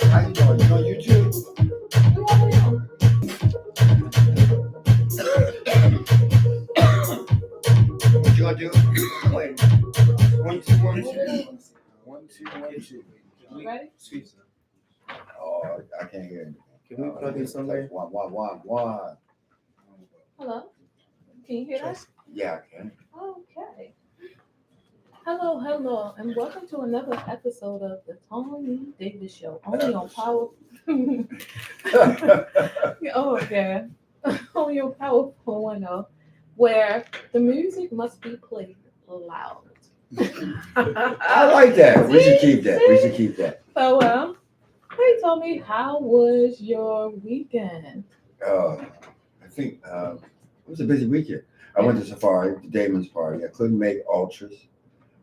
How you doing? You on YouTube? What you gonna do? Wait. 1, 2, 1, 2. 1, 2, 1, 2. Ready? Oh, I can't hear anything. Can we plug in somewhere? 1, 1, 1, 1. Hello? Can you hear that? Yeah, I can. Okay. Hello, and welcome to another episode of the Thommy Davis Show, only on Power. Oh, yeah. Only on Power 410, where the music must be played loud. I like that. We should keep that. We should keep that. So, hey, Thommy, how was your weekend? I think it was a busy weekend. I went to Safari, the Damon's party. I couldn't make Ultras.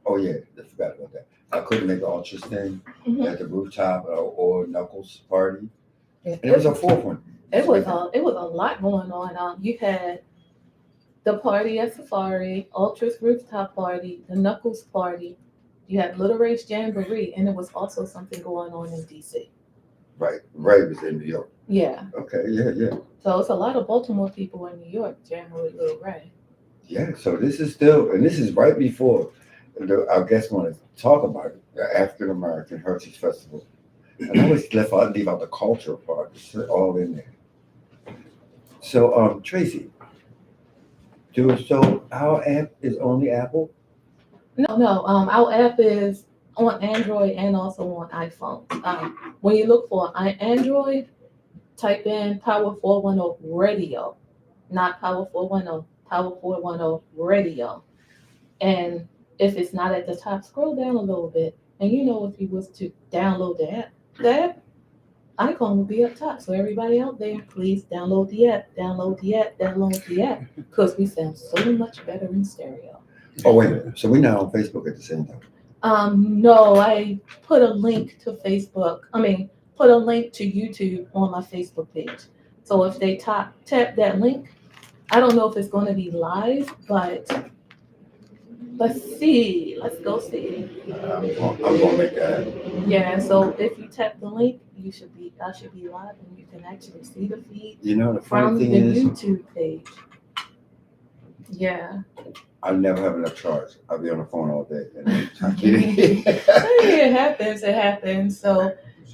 Oh yeah, I forgot about that. I couldn't make the Ultras thing at the rooftop or Knuckles party. And it was a fourth one. It was a lot going on. You had the party at Safari, Ultra's rooftop party, the Knuckles party. You had Little Ray's Jamboree, and there was also something going on in DC. Right. Ray was in New York. Yeah. Okay, yeah. So it's a lot of Baltimore people in New York jamming with Little Ray. Yeah, so this is right before our guests want to talk about it, the African American Heritage Festival. And I always leave out the cultural part. It's all in there. So, Tracy, so our app is only Apple? No. Our app is on Android and also on iPhone. When you look for Android, type in Power 410 Radio, not Power 410, Power 410 Radio. And if it's not at the top, scroll down a little bit. And if you was to download the app icon will be up top. So everybody out there, please download the app, because we sound so much better in stereo. Oh, wait a minute. So we're now on Facebook at the same time? No, I put a link to put a link to YouTube on my Facebook page. So if they tap that link, I don't know if it's going to be live, but let's go see. I'm going to make that. Yeah, so if you tap the link, I should be live, and you can actually see the feed The from funny the thing is, YouTube page. Yeah. I never have enough charge. I'll be on the phone all day. It happens. So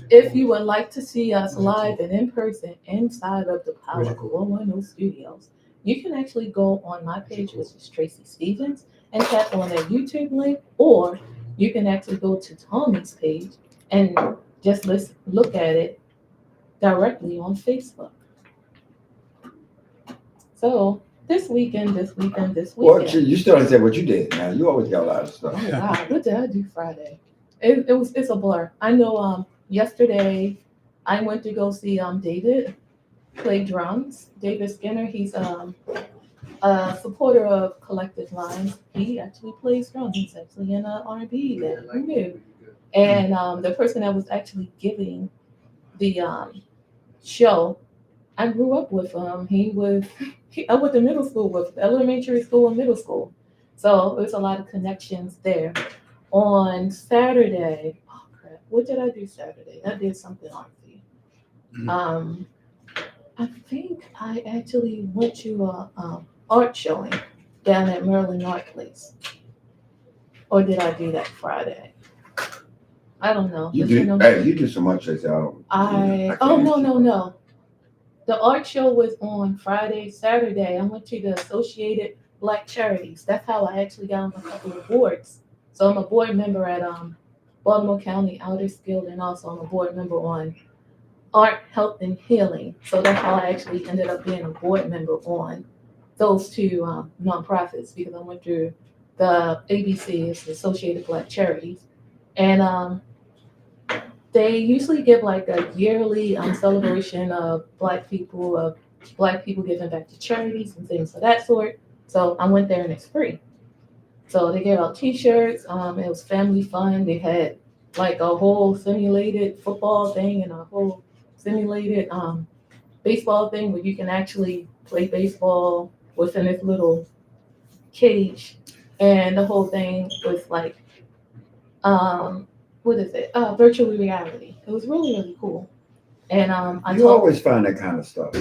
if you would like to see us live and in person inside of the Power 410 studios, you can actually go on my page, which is Tracy Stevens, and tap on that YouTube link, or you can actually go to Tommy's page and just look at it directly on Facebook. So this weekend. Well, you still haven't said what you did. Now you always got a lot of stuff. Oh God, what did I do Friday? It's a blur. I know. Yesterday, I went to go see David play drums. David Skinner. He's a supporter of Collective Lines. He actually plays drums. He's actually in an R&B band. Who knew? And the person that was actually giving the show, I grew up with him. I went to middle school with elementary school and middle school. So there's a lot of connections there. On Saturday, oh crap, what did I do Saturday? I did something artsy. I think I actually went to a art showing down at Maryland Art Place. Or did I do that Friday? I don't know. You do so much, Tracy. No. The art show was on Friday. Saturday, I went to the Associated Black Charities. That's how I actually got on a couple of boards. So I'm a board member at Baltimore County Artists Guild, and also I'm a board member on Art, Health, and Healing. So that's how I actually ended up being a board member on those two nonprofits, because I went through the ABC, it's the Associated Black Charities, and they usually give like a yearly celebration of Black people giving back to charities and things of that sort. So I went there and it's free. So they gave out T-shirts. It was family fun. They had like a whole simulated football thing and a whole simulated baseball thing where you can actually play baseball within this little cage. And the whole thing was like, virtual reality. It was really, really cool. And I You talked. always find that kind of stuff.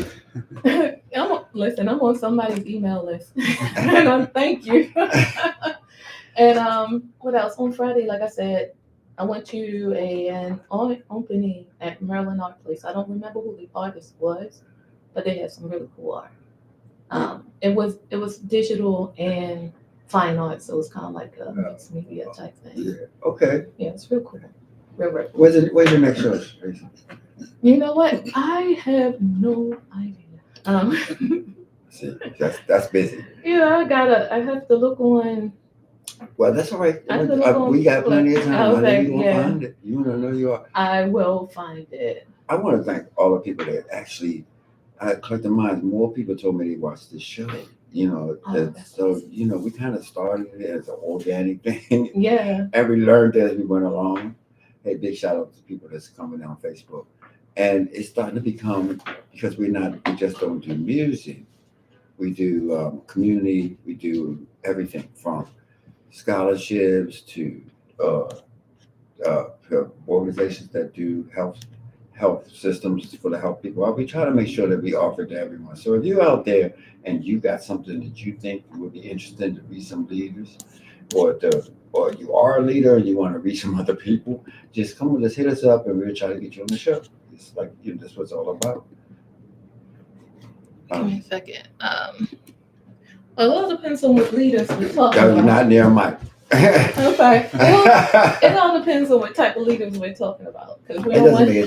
Listen, I'm on somebody's email list, and thank you. And what else? On Friday, like I said, I went to an opening at Maryland Art Place. I don't remember who the artist was, but they had some really cool art. It was digital and fine art, so it was kind of like a mixed media type thing. Yeah. Okay. Yeah, it's real cool. Real cool. Where's your next show, Tracy? You know what? I have no idea. See, that's busy. Yeah, I have to look on. Well, that's all right. I have to look on We got plenty of time. I know Okay, you're gonna yeah. find it. You know you are. I will find it. I want to thank all the people that actually clicked their minds. More people told me they watched this show. So we kind of started it as an organic thing. Yeah. And we learned as we went along. Hey, big shout out to people that's coming on Facebook. And it's starting to become, because we just don't do music. We do community, we do everything from scholarships to organizations that do health systems for the health people. We try to make sure that we offer to everyone. So if you're out there and you got something that you think would be interesting to reach some leaders, or you are a leader and you want to reach some other people, just come with us, hit us up, and we'll try to get you on the show. It's like that's what it's all about. Give me a second. Well, it all depends on what leaders we're talking You're about. not near a mic. Okay. It all depends on what type of leaders we're talking about. Because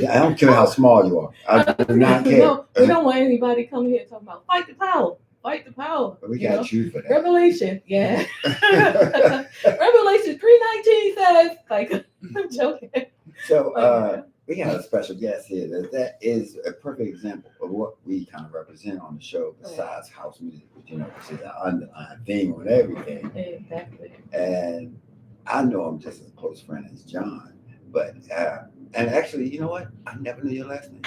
I don't care how small you are. I do not care. No, we don't want anybody coming here talking about fight the power. Fight the power. But we got you for that. Revelation, yeah. Revelation 3:19 says, like, I'm joking. So we got a special guest here. That is a perfect example of what we kind of represent on the show, besides house music, which is an underlying theme on everything. Exactly. And I know I'm just as close friend as John, but and actually, you know what? I never knew your last name.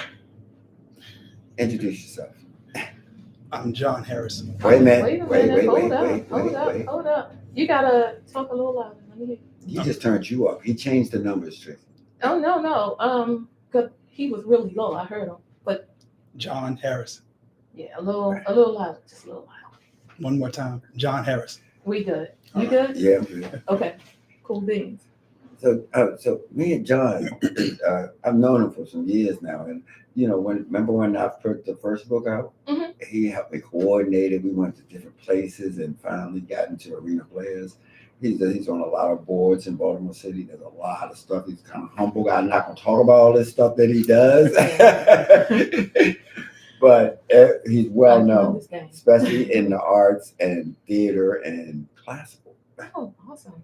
Introduce yourself. I'm John Harrison. Wait a minute. Wait. Hold up. You gotta talk a little louder. Let me hear. He just turned you up. He changed the numbers, Tracy. Oh no. Cause he was really low. I heard him, but John Harrison. yeah, a little louder, just a little louder. One more time. John Harrison. We good. You good? Yeah, I'm good. Okay. Cool beans. So me and John, I've known him for some years now, and remember when I put the first book out? Mm-hmm. He helped me coordinate it. We went to different places and finally got into Arena Players. He's on a lot of boards in Baltimore City. There's a lot of stuff. He's kind of humble. I'm not gonna talk about all this stuff that he does, but he's well known, especially in the arts and theater and classical. Oh, awesome.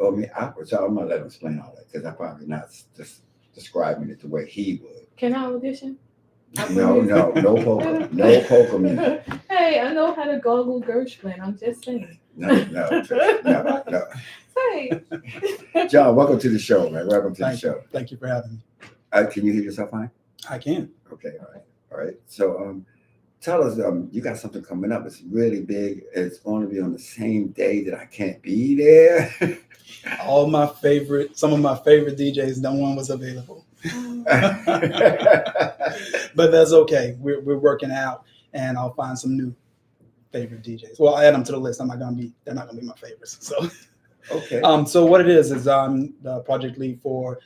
I mean, opera. So I'm gonna let him explain all that because I'm probably not just describing it the way he would. Can I audition? No poker, no poker music. Hey, I know how to gargle Gershwin. I'm just saying. No. Hey. John, welcome to the show, man. Welcome to the show. Thank you for having me. Can you hear yourself fine? I can. Okay, all right. So, tell us, you got something coming up. It's really big. It's going to be on the same day that I can't be there. Some of my favorite DJs, no one was available. But that's okay. We're working out, and I'll find some new favorite DJs. Well, I'll add them to the list. They're not gonna be my favorites. So okay. So what it is I'm the project lead for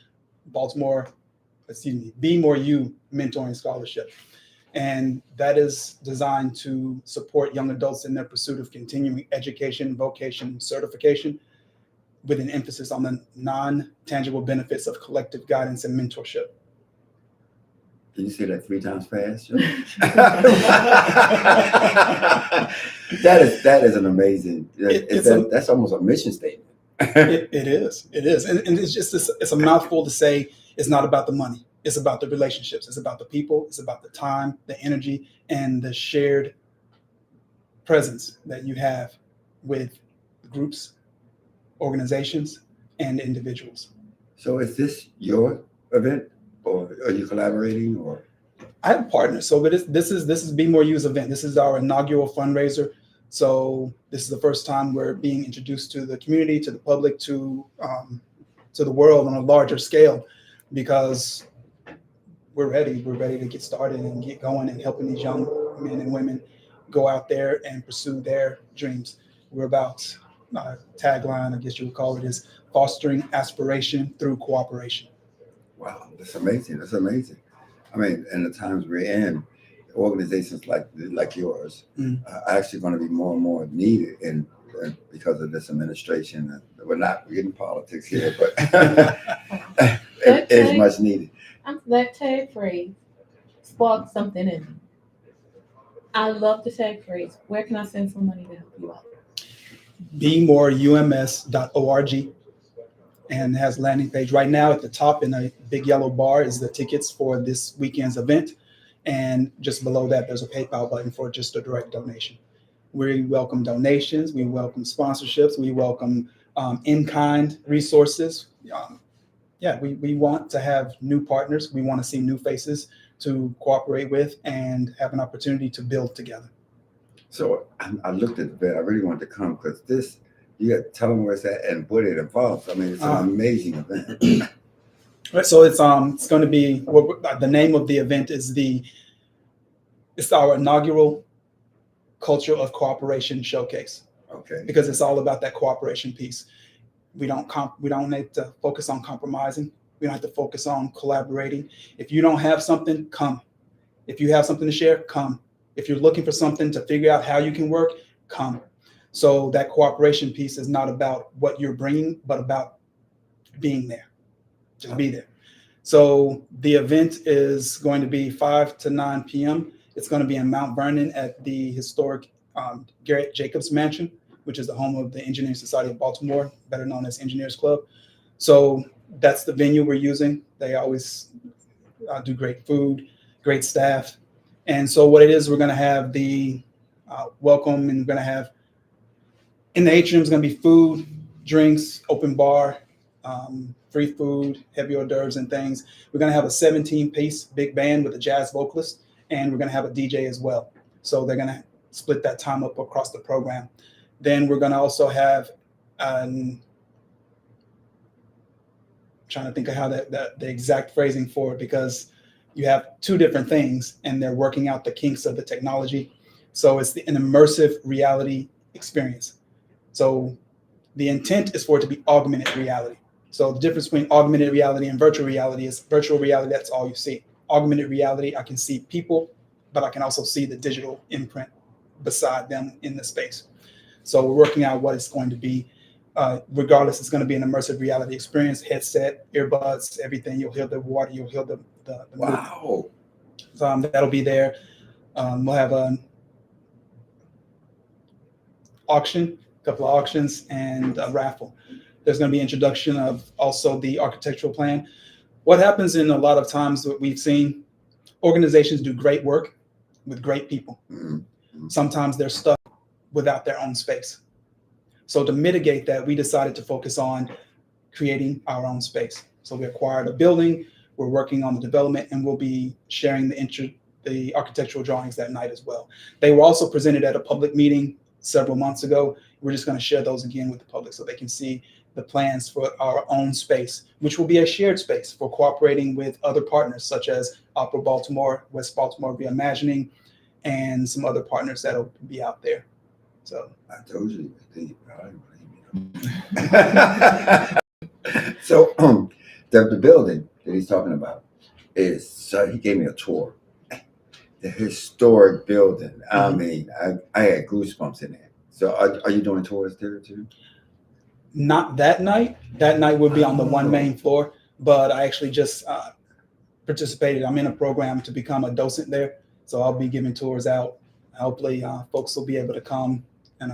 Be More You Mentoring Scholarship. And that is designed to support young adults in their pursuit of continuing education, vocation, certification, with an emphasis on the non-tangible benefits of collective guidance and mentorship. Can you say that 3 times fast? That is an amazing. That's almost a mission statement. It is, and it's just it's a mouthful to say. It's not about the money. It's about the relationships. It's about the people. It's about the time, the energy, and the shared presence that you have with groups, organizations, and individuals. So is this your event, or are you collaborating, or? I have partners. So this is Be More You's event. This is our inaugural fundraiser. So this is the first time we're being introduced to the community, to the public, to the world on a larger scale, because we're ready. We're ready to get started and get going and helping these young men and women go out there and pursue their dreams. We're about tagline, I guess you would call it, is fostering aspiration through cooperation. Wow, that's amazing. That's amazing. I mean, in the times we're in, organizations like yours are actually going to be more and more needed, and because of this administration. We're not getting politics here, but it is much needed. That tag phrase sparked something in me. I love the tag phrase. Where can I send some money to help you out? bemoreums.org, and it has a landing page. Right now at the top in a big yellow bar is the tickets for this weekend's event. And just below that, there's a PayPal button for just a direct donation. We welcome donations. We welcome sponsorships. We welcome in-kind resources. We want to have new partners. We want to see new faces to cooperate with and have an opportunity to build together. So I looked at the bed. I really wanted to come because this, you got to tell them where it's at and what it involves. I mean, it's an amazing event. Right, so it's going to be, the name of the event is it's our inaugural Culture of Cooperation Showcase. Okay. Because it's all about that cooperation piece. We don't need to focus on compromising. We don't have to focus on collaborating. If you don't have something, come. If you have something to share, come. If you're looking for something to figure out how you can work, come. So that cooperation piece is not about what you're bringing, but about being there. Just be there. So the event is going to be 5 to 9 p.m. It's going to be in Mount Vernon at the historic Garrett Jacobs Mansion, which is the home of the Engineering Society of Baltimore, better known as Engineers Club. So that's the venue we're using. They always do great food, great staff. And so what it is, we're going to have the welcome, and we're going to have, in the atrium is going to be food, drinks, open bar, free food, heavy hors d'oeuvres and things. We're going to have a 17-piece big band with a jazz vocalist, and we're going to have a DJ as well. So they're going to split that time up across the program. Then we're going to also have, trying to think of how the exact phrasing for it, because you have two different things and they're working out the kinks of the technology. So it's an immersive reality experience. So the intent is for it to be augmented reality. So the difference between augmented reality and virtual reality is virtual reality, that's all you see. Augmented reality, I can see people, but I can also see the digital imprint beside them in the space. So we're working out what it's going to be. Regardless, it's going to be an immersive reality experience, headset, earbuds, everything. You'll hear the water, you'll hear the wow. So, that'll be there. We'll have an auction, a couple of auctions, and a raffle. There's going to be introduction of also the architectural plan. What happens in a lot of times, what we've seen, organizations do great work with great people. Mm-hmm. Sometimes they're stuck without their own space. So to mitigate that, we decided to focus on creating our own space. So we acquired a building, we're working on the development, and we'll be sharing the architectural drawings that night as well. They were also presented at a public meeting several months ago. We're just going to share those again with the public so they can see the plans for our own space, which will be a shared space for cooperating with other partners such as Opera Baltimore, West Baltimore Reimagining, and some other partners that'll be out there. So I told you. So the building that he's talking about is, so he gave me a tour. The historic building. I mean, I had goosebumps in there. So are you doing tours there too? Not that night. That night we'll be on the one main floor, but I actually just participated. I'm in a program to become a docent there. So I'll be giving tours out. Hopefully folks will be able to come and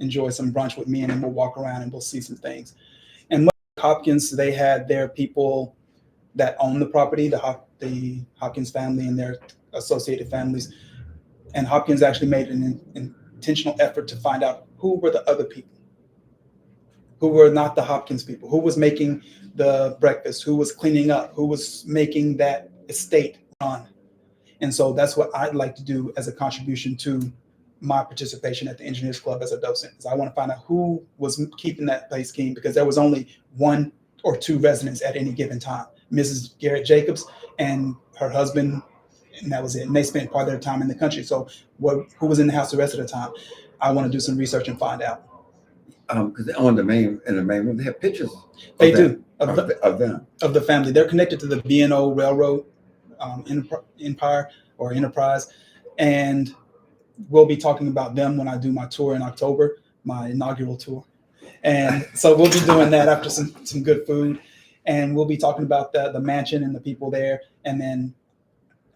enjoy some brunch with me, and then we'll walk around and we'll see some things. And Hopkins, they had their people that own the property, the Hopkins family and their associated families. And Hopkins actually made an intentional effort to find out who were the other people, who were not the Hopkins people, who was making the breakfast, who was cleaning up, who was making that estate run. And so that's what I'd like to do as a contribution to my participation at the Engineers Club as a docent, is I want to find out who was keeping that place clean, because there was only one or two residents at any given time, Mrs. Garrett Jacobs and her husband, and that was it. And they spent part of their time in the country. So who was in the house the rest of the time? I want to do some research and find out. Because in the main room, they have pictures. They them, do of them. Of the family. They're connected to the B&O Railroad Empire or Enterprise, and we'll be talking about them when I do my tour in October, my inaugural tour. And so we'll be doing that after some good food, and we'll be talking about the mansion and the people there. And then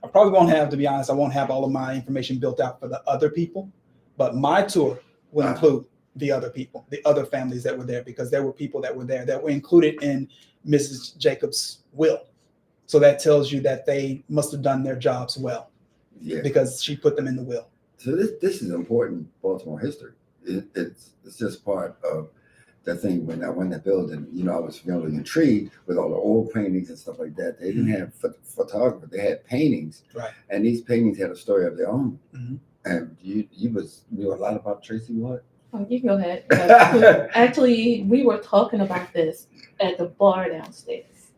I probably won't have, to be honest, I won't have all of my information built out for the other people, but my tour will include the other people, the other families that were there, because there were people that were there that were included in Mrs. Jacobs' will. So that tells you that they must have done their jobs well, because she put them in the will. So this is important Baltimore history. It's just part of the thing. When I went in the building, I was really intrigued with all the old paintings and stuff like that. They didn't have photography; they had paintings, right? And these paintings had a story of their own. Mm-hmm. And you knew a lot about Tracy. What? Oh, you can go ahead. Actually, we were talking about this at the bar downstairs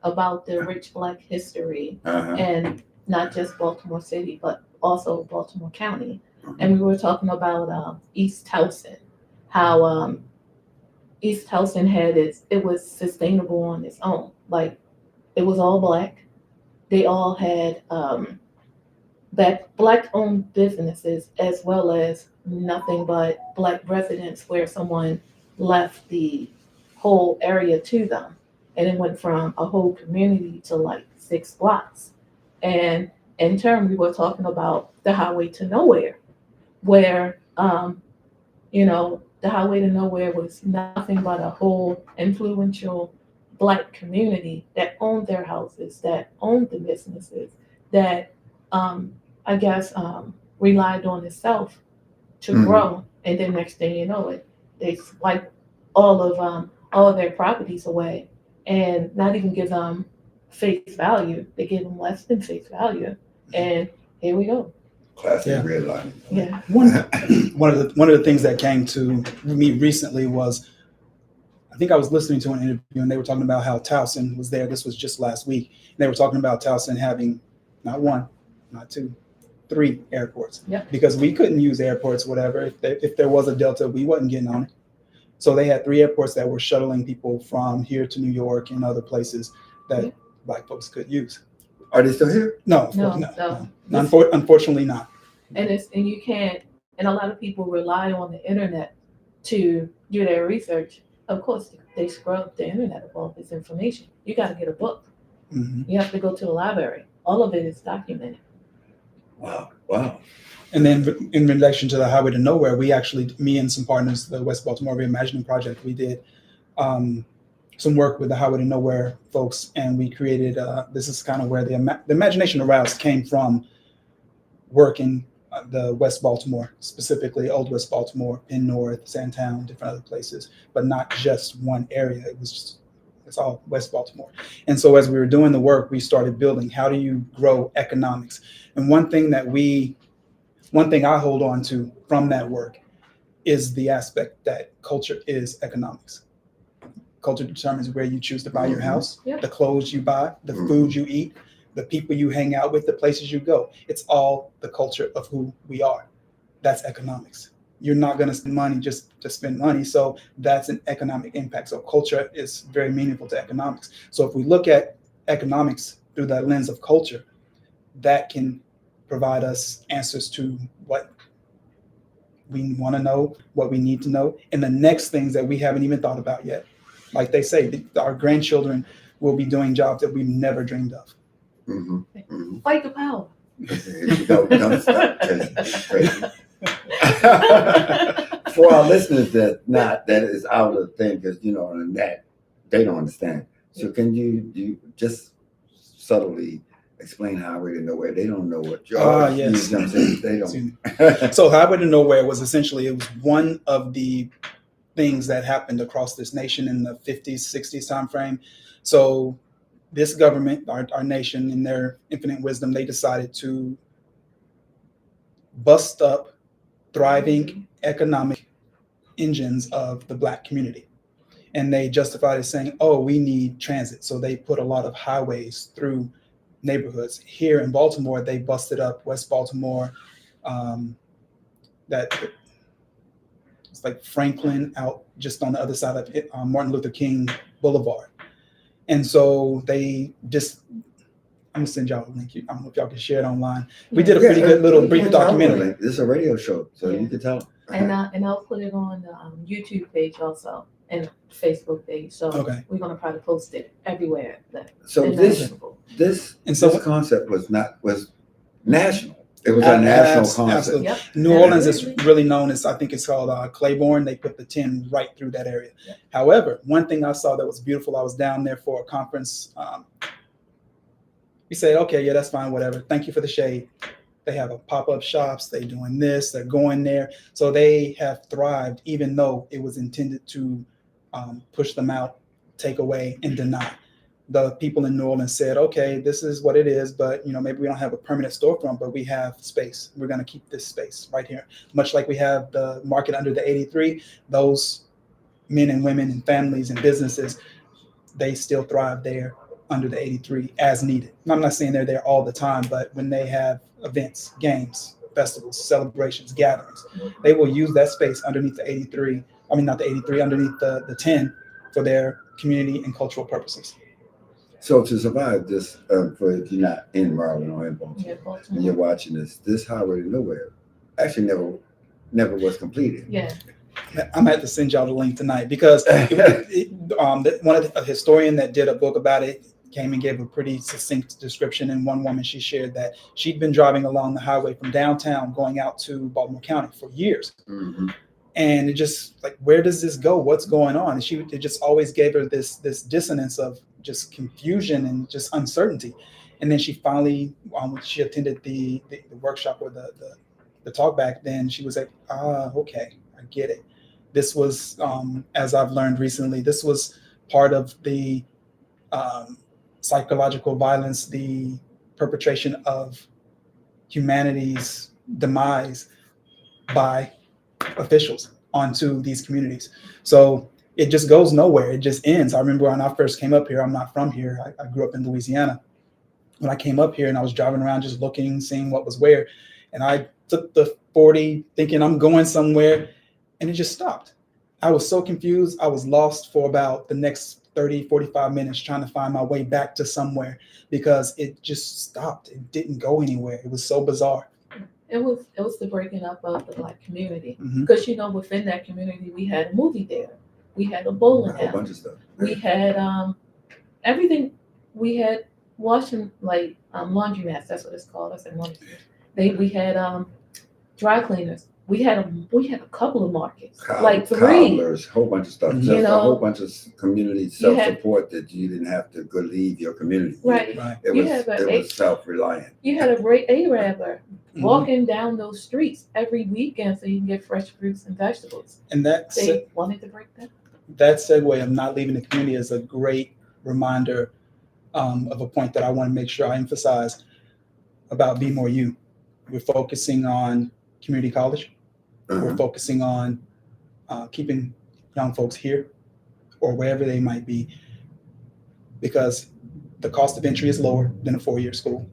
about the rich Black history, and not just Baltimore City, but also Baltimore County. And we were talking about East Towson, how East Towson it was sustainable on its own. Like, it was all Black. They all had Black-owned businesses, as well as nothing but Black residents, where someone left the whole area to them. And it went from a whole community to like 6 blocks. And in turn, we were talking about the highway to nowhere, where, the highway to nowhere was nothing but a whole influential Black community that owned their houses, that owned the businesses, that relied on itself to grow. And then next thing you know, they swipe all of their properties away, and not even give them face value. They give them less than face value, and here we go. Classic redlining. Yeah. One of the things that came to me recently was, I think I was listening to an interview, and they were talking about how Towson was there. This was just last week. And they were talking about Towson having not 1, not 2, 3 airports. Yeah. Because we couldn't use airports, whatever. If there was a Delta, we wasn't getting on it. So they had 3 airports that were shuttling people from here to New York and other places that Black folks could use. Are they still here? No. Unfortunately not. And you can't. And a lot of people rely on the internet to do their research. Of course, they scrub the internet of all this information. You got to get a book. Mm-hmm. You have to go to a library. All of it is documented. Wow. And then in relation to the highway to nowhere, we actually, me and some partners, the West Baltimore Reimagining Project, we did some work with the highway to nowhere folks, and we created, this is kind of where the imagination aroused came from, work in the West Baltimore, specifically Old West Baltimore, Penn North, Sandtown, different other places, but not just one area. It's all West Baltimore. And so as we were doing the work, we started building, how do you grow economics? And one thing I hold on to from that work is the aspect that culture is economics. Culture determines where you choose to buy your house, the clothes you buy, the food you eat, the people you hang out with, the places you go. It's all the culture of who we are. That's economics. You're not going to spend money just to spend money. So that's an economic impact. So culture is very meaningful to economics. So if we look at economics through that lens of culture, that can provide us answers to what we want to know, what we need to know, and the next things that we haven't even thought about yet. Like they say, our grandchildren will be doing jobs that we've never dreamed of. Fight the power. Don't stop, Tracy. For our listeners that is out of the thing, because on that they don't understand. So can you just subtly explain Highway to Nowhere? They don't know what you're yes. They don't. So Highway to Nowhere was essentially, it was one of the things that happened across this nation in the 50s, 60s timeframe. So this government, our nation, in their infinite wisdom, they decided to bust up thriving economic engines of the Black community. And they justified it saying, we need transit. So they put a lot of highways through neighborhoods. Here in Baltimore, they busted up West Baltimore, that it's like Franklin out just on the other side of Martin Luther King Boulevard. And so they just, I'm gonna send y'all a link. I don't know if y'all can share it online. We did a pretty good little brief documentary. This is a radio show, so Yeah. you can tell. And I'll put it on the YouTube page also and Facebook page. So Okay. we're gonna probably post it everywhere. So this concept was national. It was a national concept. Absolutely. Yep. New Orleans is really known as, I think it's called Claiborne. They put the 10 right through that area. Yep. However, one thing I saw that was beautiful, I was down there for a conference. We said, okay, yeah, that's fine, whatever. Thank you for the shade. They have a pop-up shops. They're doing this. They're going there. So they have thrived, even though it was intended to push them out, take away, and deny. The people in New Orleans said, okay, this is what it is, but maybe we don't have a permanent storefront, but we have space. We're going to keep this space right here. Much like we have the market under the 83, those men and women and families and businesses, they still thrive there under the 83 as needed. I'm not saying they're there all the time, but when they have events, games, festivals, celebrations, gatherings, they will use that space underneath the 83, not the 83, underneath the 10 for their community and cultural purposes. So to survive this, for if you're not in Maryland or in Baltimore, and you're watching this highway to nowhere actually never was completed. Yeah. I'm gonna have to send y'all the link tonight because one of a historian that did a book about it came and gave a pretty succinct description. And one woman, she shared that she'd been driving along the highway from downtown going out to Baltimore County for years. Mm-hmm. And it just like, where does this go? What's going on? And it just always gave her this dissonance of just confusion and just uncertainty. And then she finally, when she attended the workshop or the talk back, then she was like, okay, I get it. This was, as I've learned recently, this was part of the psychological violence, the perpetration of humanity's demise by officials onto these communities. So it just goes nowhere. It just ends. I remember when I first came up here, I'm not from here. I grew up in Louisiana. When I came up here and I was driving around just looking, seeing what was where, and I took the 40 thinking I'm going somewhere, and it just stopped. I was so confused. I was lost for about the next 30, 45 minutes trying to find my way back to somewhere because it just stopped. It didn't go anywhere. It was so bizarre. It was the breaking up of the Black community Mm-hmm. because within that community we had a movie theater, we had a bowling A whole alley, bunch of stuff. we had everything. We had washing laundromats. That's what it's called. I said laundromats. We had dry cleaners. We had a couple of markets, like 3. Cobblers, whole bunch of stuff. Mhm. Just a whole bunch of community You had- self-support that you didn't have to go leave your community. Right. It You was have it was self-reliant. You had a great Arabber Mhm. walking down those streets every weekend so you can get fresh fruits and vegetables. And They wanted to break that. that segue of not leaving the community is a great reminder of a point that I want to make sure I emphasize about Be More You. We're focusing on community college. We're focusing on keeping young folks here or wherever they might be because the cost of entry is lower than a 4-year school.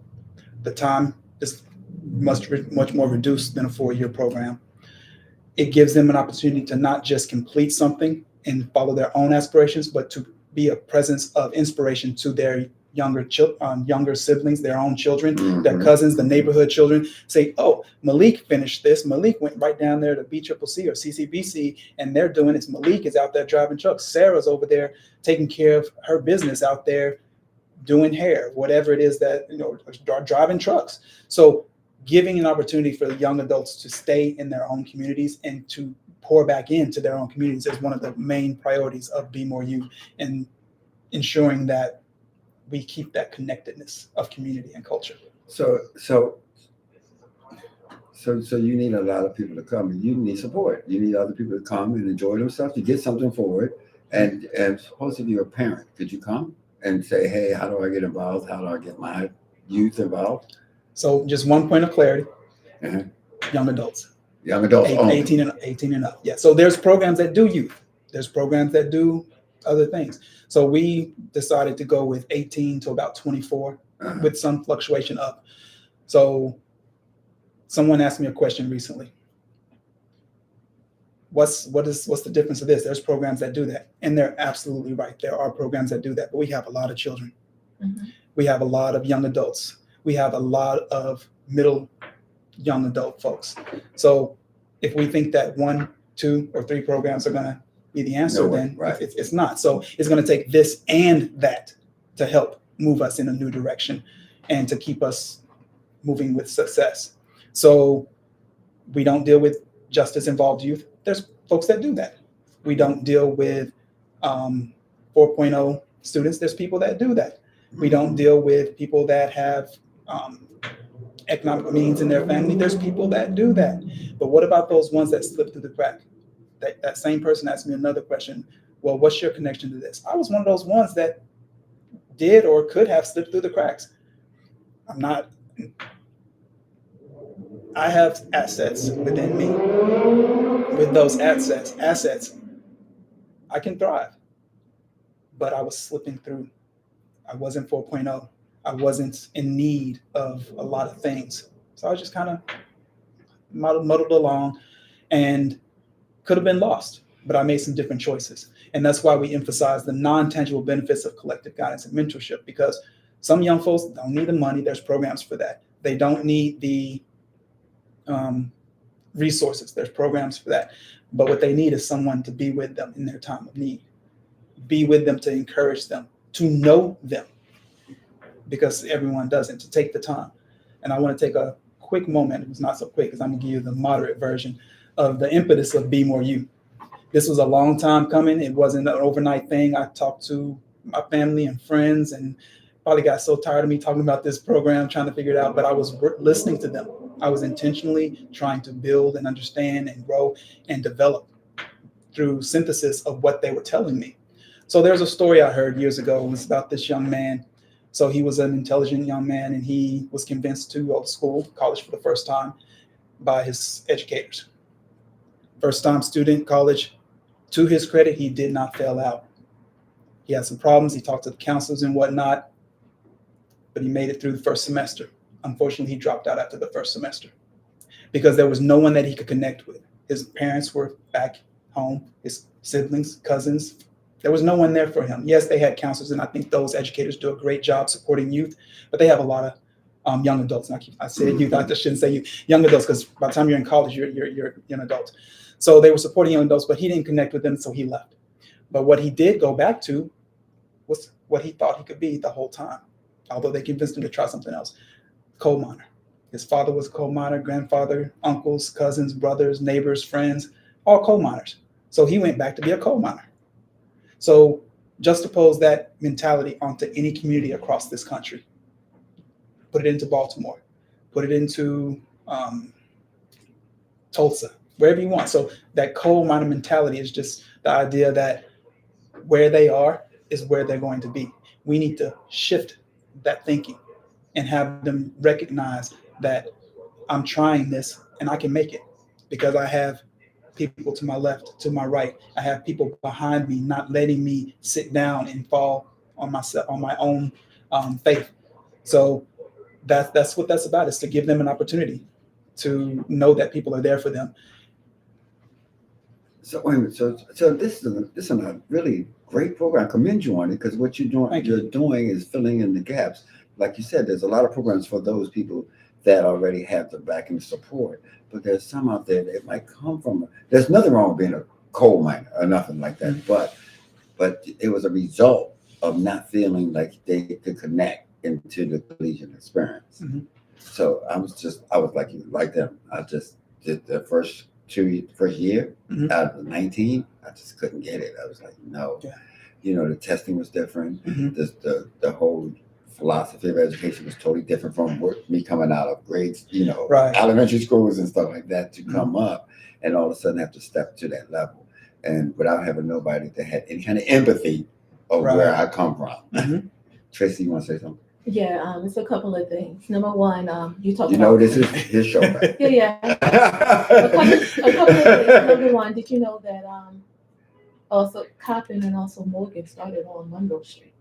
The time is much more reduced than a 4-year program. It gives them an opportunity to not just complete something and follow their own aspirations, but to be a presence of inspiration to their younger siblings, their own children, their cousins, the neighborhood children. Say, oh, Malik finished this. Malik went right down there to BCAACF or CCBC, and they're doing this. Malik is out there driving trucks. Sarah's over there taking care of her business out there doing hair, whatever it is that, driving trucks. So giving an opportunity for the young adults to stay in their own communities and to pour back into their own communities is one of the main priorities of Be More You, and ensuring that we keep that connectedness of community and culture. So you need a lot of people to come, and you need support. You need other people to come and enjoy themselves. You get something for it, and suppose if you're a parent, could you come and say, hey, how do I get involved? How do I get my youth involved? So just one point of clarity: young adults. Young adults only. 18 and up. Yeah. So there's programs that do youth. There's programs that do other things. So we decided to go with 18 to about 24 with some fluctuation up. So someone asked me a question recently. What's the difference of this? There's programs that do that, and they're absolutely right. There are programs that do that, but we have a lot of children. Mm-hmm. We have a lot of young adults. We have a lot of middle young adult folks. So if we think that 1, 2, or 3 programs are going to be the answer, No way, then right. it's not. So it's going to take this and that to help move us in a new direction and to keep us moving with success. So we don't deal with justice-involved youth. There's folks that do that. We don't deal with 4.0 students. There's people that do that. We don't deal with people that have economic means in their family. There's people that do that. But what about those ones that slip through the crack? That same person asked me another question. Well, what's your connection to this? I was one of those ones that did or could have slipped through the cracks. I have assets within me. With those assets, I can thrive. But I was slipping through. I wasn't 4.0. I wasn't in need of a lot of things. So I was just kind of muddled along and could have been lost, but I made some different choices. And that's why we emphasize the non-tangible benefits of collective guidance and mentorship, because some young folks don't need the money. There's programs for that. They don't need the resources. There's programs for that. But what they need is someone to be with them in their time of need, be with them to encourage them, to know them, because everyone doesn't, to take the time. And I want to take a quick moment. It's not so quick because I'm going to give you the moderate version of the impetus of Be More You. This was a long time coming. It wasn't an overnight thing. I talked to my family and friends and probably got so tired of me talking about this program, trying to figure it out, but I was listening to them. I was intentionally trying to build and understand and grow and develop through synthesis of what they were telling me. So there's a story I heard years ago. It was about this young man. So he was an intelligent young man, and he was convinced to go to college for the first time by his educators. First time student, college. To his credit, he did not fail out. He had some problems. He talked to the counselors and whatnot, but he made it through the first semester. Unfortunately, he dropped out after the first semester because there was no one that he could connect with. His parents were back home, his siblings, cousins. There was no one there for him. Yes, they had counselors, and I think those educators do a great job supporting youth, but they have a lot of young adults. And I said youth, I shouldn't say youth, young adults, because by the time you're in college, you're an adult. So they were supporting young adults, but he didn't connect with them, so he left. But what he did go back to was what he thought he could be the whole time, although they convinced him to try something else. Coal miner. His father was a coal miner, grandfather, uncles, cousins, brothers, neighbors, friends, all coal miners. So he went back to be a coal miner. So juxtapose that mentality onto any community across this country. Put it into Baltimore. Put it into Tulsa, wherever you want. So that coal miner mentality is just the idea that where they are is where they're going to be. We need to shift that thinking and have them recognize that I'm trying this and I can make it because I have people to my left, to my right. I have people behind me, not letting me sit down and fall on myself, on my own faith. So that's what that's about, is to give them an opportunity to know that people are there for them. So wait a minute. So this is a really great program. I commend you on it, because what you're doing is filling in the gaps. Like you said, there's a lot of programs for those people that already have the backing support, but there's some out there that might come from. There's nothing wrong with being a coal miner or nothing like that, mm-hmm. but it was a result of not feeling like they could connect into the collegiate experience. Mm-hmm. So I was like you, like them. I just did the first year mm-hmm. out of 19. I just couldn't get it. I was like, no, the testing was different. Mm-hmm. The whole philosophy of education was totally different from me coming out of grades, right. elementary schools and stuff like that, to mm-hmm. come up and all of a sudden have to step to that level, and without having nobody that had any kind of empathy of right. where I come from. Mm-hmm. Tracy, you want to say something? Yeah, it's a couple of things. Number one, you talked about... this is his show, right? Yeah. a couple of things. Number one, did you know that also Coppin and also Morgan started on Monroe Street?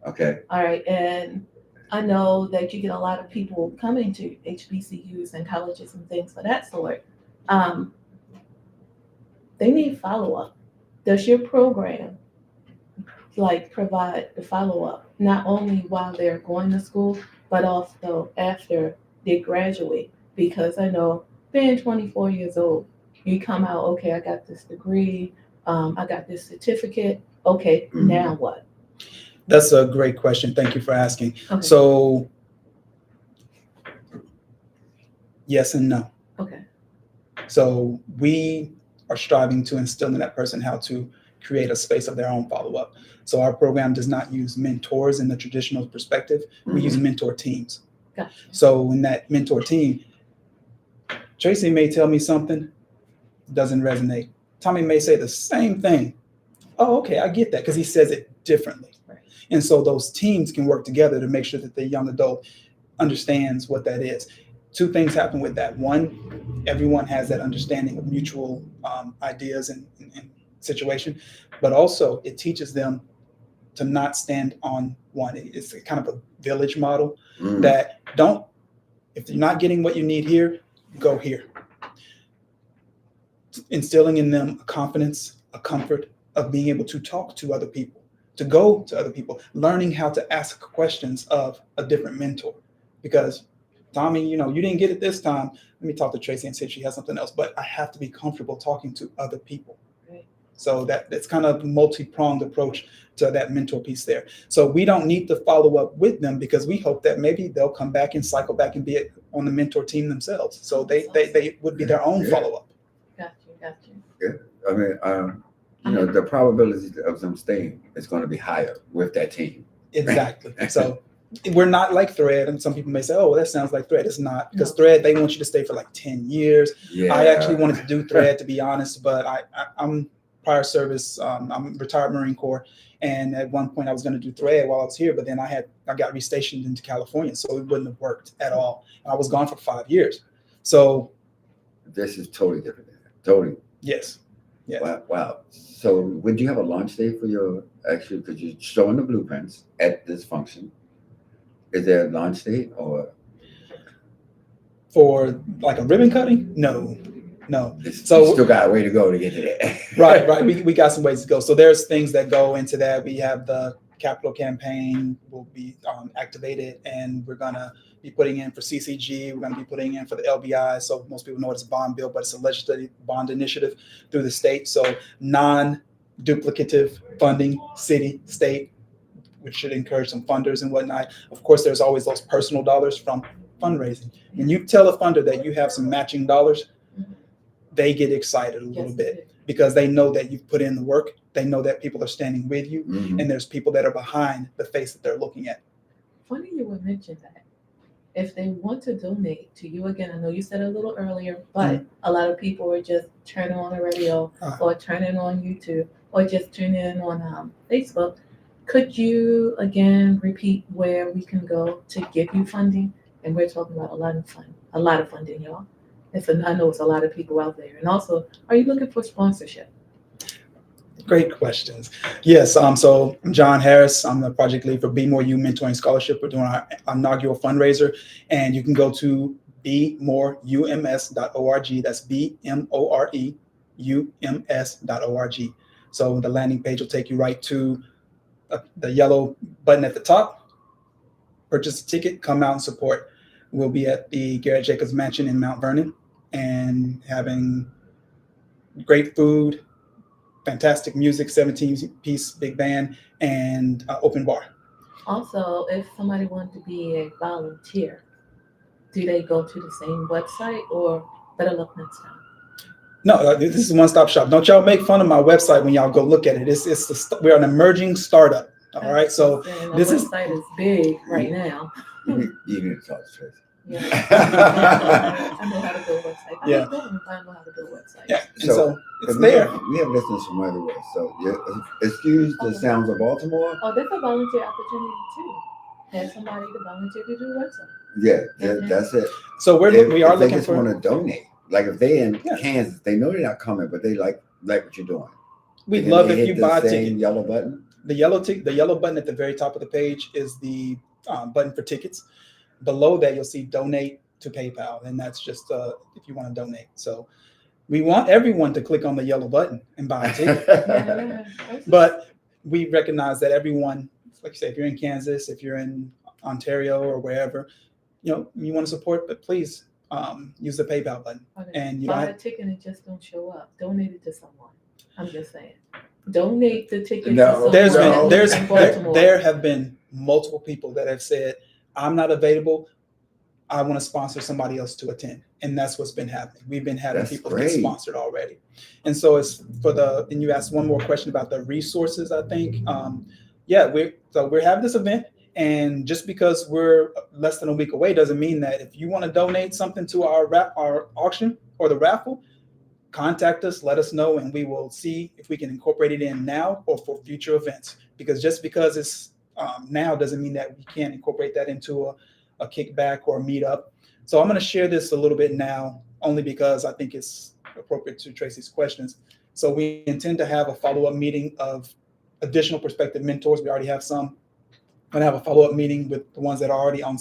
Okay. All right, and I know that you get a lot of people coming to HBCUs and colleges and things of that sort. Um, they need follow up. Does your program like provide the follow up not only while they're going to school, but also after they graduate? Because I know being 24 years old, you come out, okay, I got this degree, I got this certificate. Okay, now what? That's a great question. Thank you for asking. Okay. So, yes and no. Okay. So we are striving to instill in that person how to create a space of their own follow-up. So our program does not use mentors in the traditional perspective. We use mentor teams. Gotcha. So in that mentor team, Tracy may tell me something, doesn't resonate. Thommy may say the same thing. Oh, okay, I get that, because he says it differently. Right. And so those teams can work together to make sure that the young adult understands what that is. Two things happen with that. One, everyone has that understanding of mutual ideas and situation, but also it teaches them to not stand on one. It's a kind of a village model that if you're not getting what you need here, go here. Instilling in them a confidence, a comfort of being able to talk to other people, to go to other people, learning how to ask questions of a different mentor. Because Thommy, you didn't get it this time. Let me talk to Tracy and see if she has something else. But I have to be comfortable talking to other people. Right. So that's kind of a multi-pronged approach to that mentor piece there. So we don't need to follow up with them because we hope that maybe they'll come back and cycle back and be on the mentor team themselves. So they would be their own follow-up. Got you. Yeah. I mean, the probability of them staying is going to be higher with that team. Exactly. So we're not like Thread, and some people may say, "Oh, that sounds like Thread." It's not, because Thread, they want you to stay for like 10 years. Yeah. I actually wanted to do Thread, to be honest, but I'm prior service. I'm retired Marine Corps, and at one point I was going to do Thread while I was here, but then I got restationed into California, so it wouldn't have worked at all. And I was gone for 5 years. So this is totally different. Totally. yes. Wow. So would you have a launch date for your actually? Because you're showing the blueprints at this function. Is there a launch date or for like a ribbon cutting? No. So you still got a way to go to get to that. Right. We got some ways to go. So there's things that go into that. We have the capital campaign will be activated, and we're gonna be putting in for CCG. We're gonna be putting in for the LBI. So most people know it's a bond bill, but it's a legislative bond initiative through the state. So non-duplicative funding, city, state, which should encourage some funders and whatnot. Of course, there's always those personal dollars from fundraising. When you tell a funder that you have some matching dollars, they get excited a little bit because they know that you've put in the work. They know that people are standing with you, and there's people that are behind the face that they're looking at. Funny you would mention that. If they want to donate to you, again, I know you said it a little earlier, but a lot of people are just turning on the radio or turning on YouTube or just tuning in on Facebook. Could you again repeat where we can go to give you funding? And we're talking about a lot of funding, y'all. I know it's a lot of people out there. And also, are you looking for sponsorship? Great questions. Yes. So I'm John Harris. I'm the project lead for Be More You Mentoring Scholarship. We're doing our inaugural fundraiser, and you can go to bemoreums.org. That's BMOREUMS.org. So the landing page will take you right to the yellow button at the top. Purchase a ticket, come out and support. We'll be at the Garrett Jacobs Mansion in Mount Vernon and having great food, fantastic music, 17-piece big band, and open bar. Also, if somebody wanted to be a volunteer, do they go to the same website or Better Luck Next Time? No, this is a one-stop shop. Don't y'all make fun of my website when y'all go look at it. We're an emerging startup. All right, so this website is big right now. You need to talk to Tracy. Yeah. I know how to build a website. I know how to build a website. Yeah, so it's there. We have listeners from everywhere. So excuse the sounds of Baltimore. Oh, that's a volunteer opportunity too. Have somebody to volunteer to do a website. Yeah, that's it. So we are if looking they just for want to donate. Like if they in Kansas, they know they're not coming, but they like what you're doing. We'd love if you buy a ticket. ticket. Yellow button. The yellow button at the very top of the page is the button for tickets. Below that, you'll see donate to PayPal, and that's just if you want to donate. So we want everyone to click on the yellow button and buy a ticket. Yeah. But we recognize that everyone, like you say, if you're in Kansas, if you're in Ontario or wherever, you want to support, but please use the PayPal button. And you buy a ticket and just don't show up. Donate it to someone. I'm just saying. Donate the ticket to someone. There have been multiple people that have said, I'm not available. I want to sponsor somebody else to attend. And that's what's been happening. We've been having people get sponsored already. And so it's and you asked one more question about the resources, I think. We're having this event, and just because we're less than a week away doesn't mean that if you want to donate something to our auction or the raffle, contact us, let us know, and we will see if we can incorporate it in now or for future events. Because just because it's now doesn't mean that we can't incorporate that into a kickback or a meetup. So I'm going to share this a little bit now, only because I think it's appropriate to Tracy's questions. So we intend to have a follow-up meeting of additional prospective mentors. We already have some. I'm going to have a follow-up meeting with the ones that are already on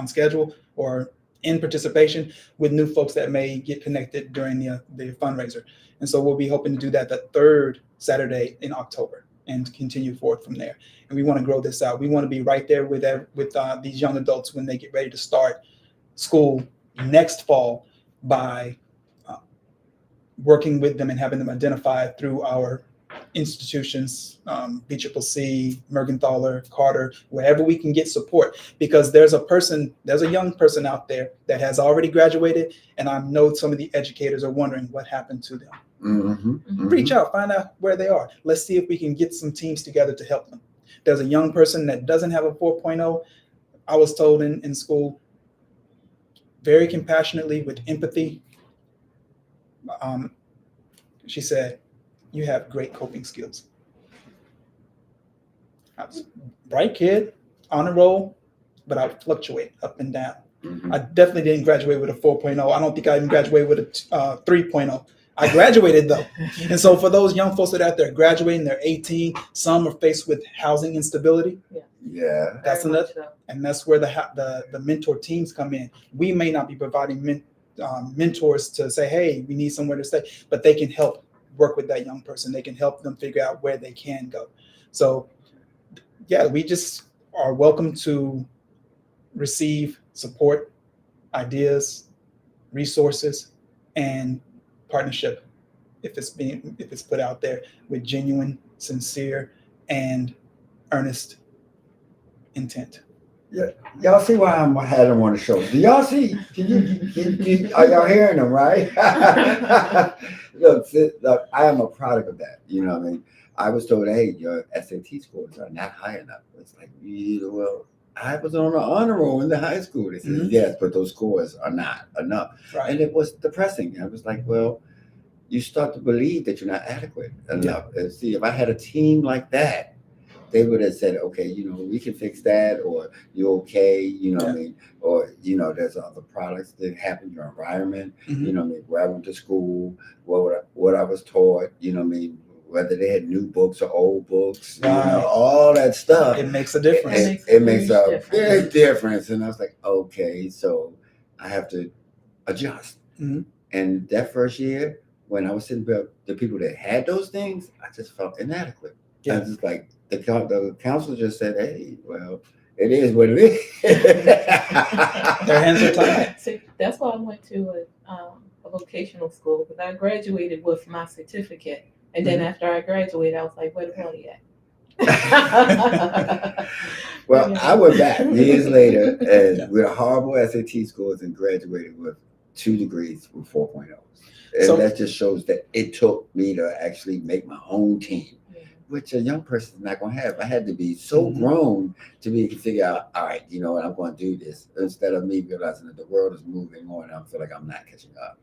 schedule or in participation, with new folks that may get connected during the fundraiser. And so we'll be hoping to do that the third Saturday in October and continue forward from there. And we want to grow this out. We want to be right there with these young adults when they get ready to start school next fall by working with them and having them identified through our institutions, BCAACF, Mergenthaler, Carter, wherever we can get support, because there's a young person out there that has already graduated, and I know some of the educators are wondering what happened to them. Mm-hmm. Mm-hmm. Reach out, find out where they are. Let's see if we can get some teams together to help them. There's a young person that doesn't have a 4.0. I was told in school, very compassionately, with empathy, she said, "You have great coping skills." I was a bright kid, honor roll, but I would fluctuate up and down. Mm-hmm. I definitely didn't graduate with a 4.0. I don't think I even graduated with a 3.0. I graduated though. And so for those young folks that are out there graduating, they're 18, some are faced with housing instability. Yeah. That's enough. And that's where the mentor teams come in. We may not be providing mentors to say, hey, we need somewhere to stay, but they can help work with that young person. They can help them figure out where they can go. So yeah, we just are welcome to receive support, ideas, resources, and partnership if it's put out there with genuine, sincere, and earnest intent. Yeah, y'all see why I had him on the show. Do y'all see? Are y'all hearing him, right? Look, I am a product of that. You know what I mean? I was told, hey, your SAT scores are not high enough. It's like, well, I was on an honor roll in the high school. They said, mm-hmm. Yes, but those scores are not enough. Right. And it was depressing. I was like, well, you start to believe that you're not adequate enough. Yeah. And see, if I had a team like that, they would have said, okay, we can fix that, or you're okay, what I mean? Or, there's other products that happen in your environment, mm-hmm. Where I went to school, what I was taught, whether they had new books or old books, right. All that stuff. It makes a difference. It makes a big difference. And I was like, okay, so I have to adjust. Mm-hmm. And that first year, when I was sitting with the people that had those things, I just felt inadequate. Yeah. I was just like, the counselor just said, hey, well, it is what it is. Their hands are tied. See, that's why I went to a vocational school, because I graduated with my certificate. And then after I graduated, I was like, where the money at? Well, I went back years later and with horrible SAT scores and graduated with 2 degrees with 4.0s. And that just shows that it took me to actually make my own team, which a young person is not going to have. I had to be so mm-hmm. grown to be able to figure out, all right, I'm going to do this, instead of me realizing that the world is moving on and I feel like I'm not catching up.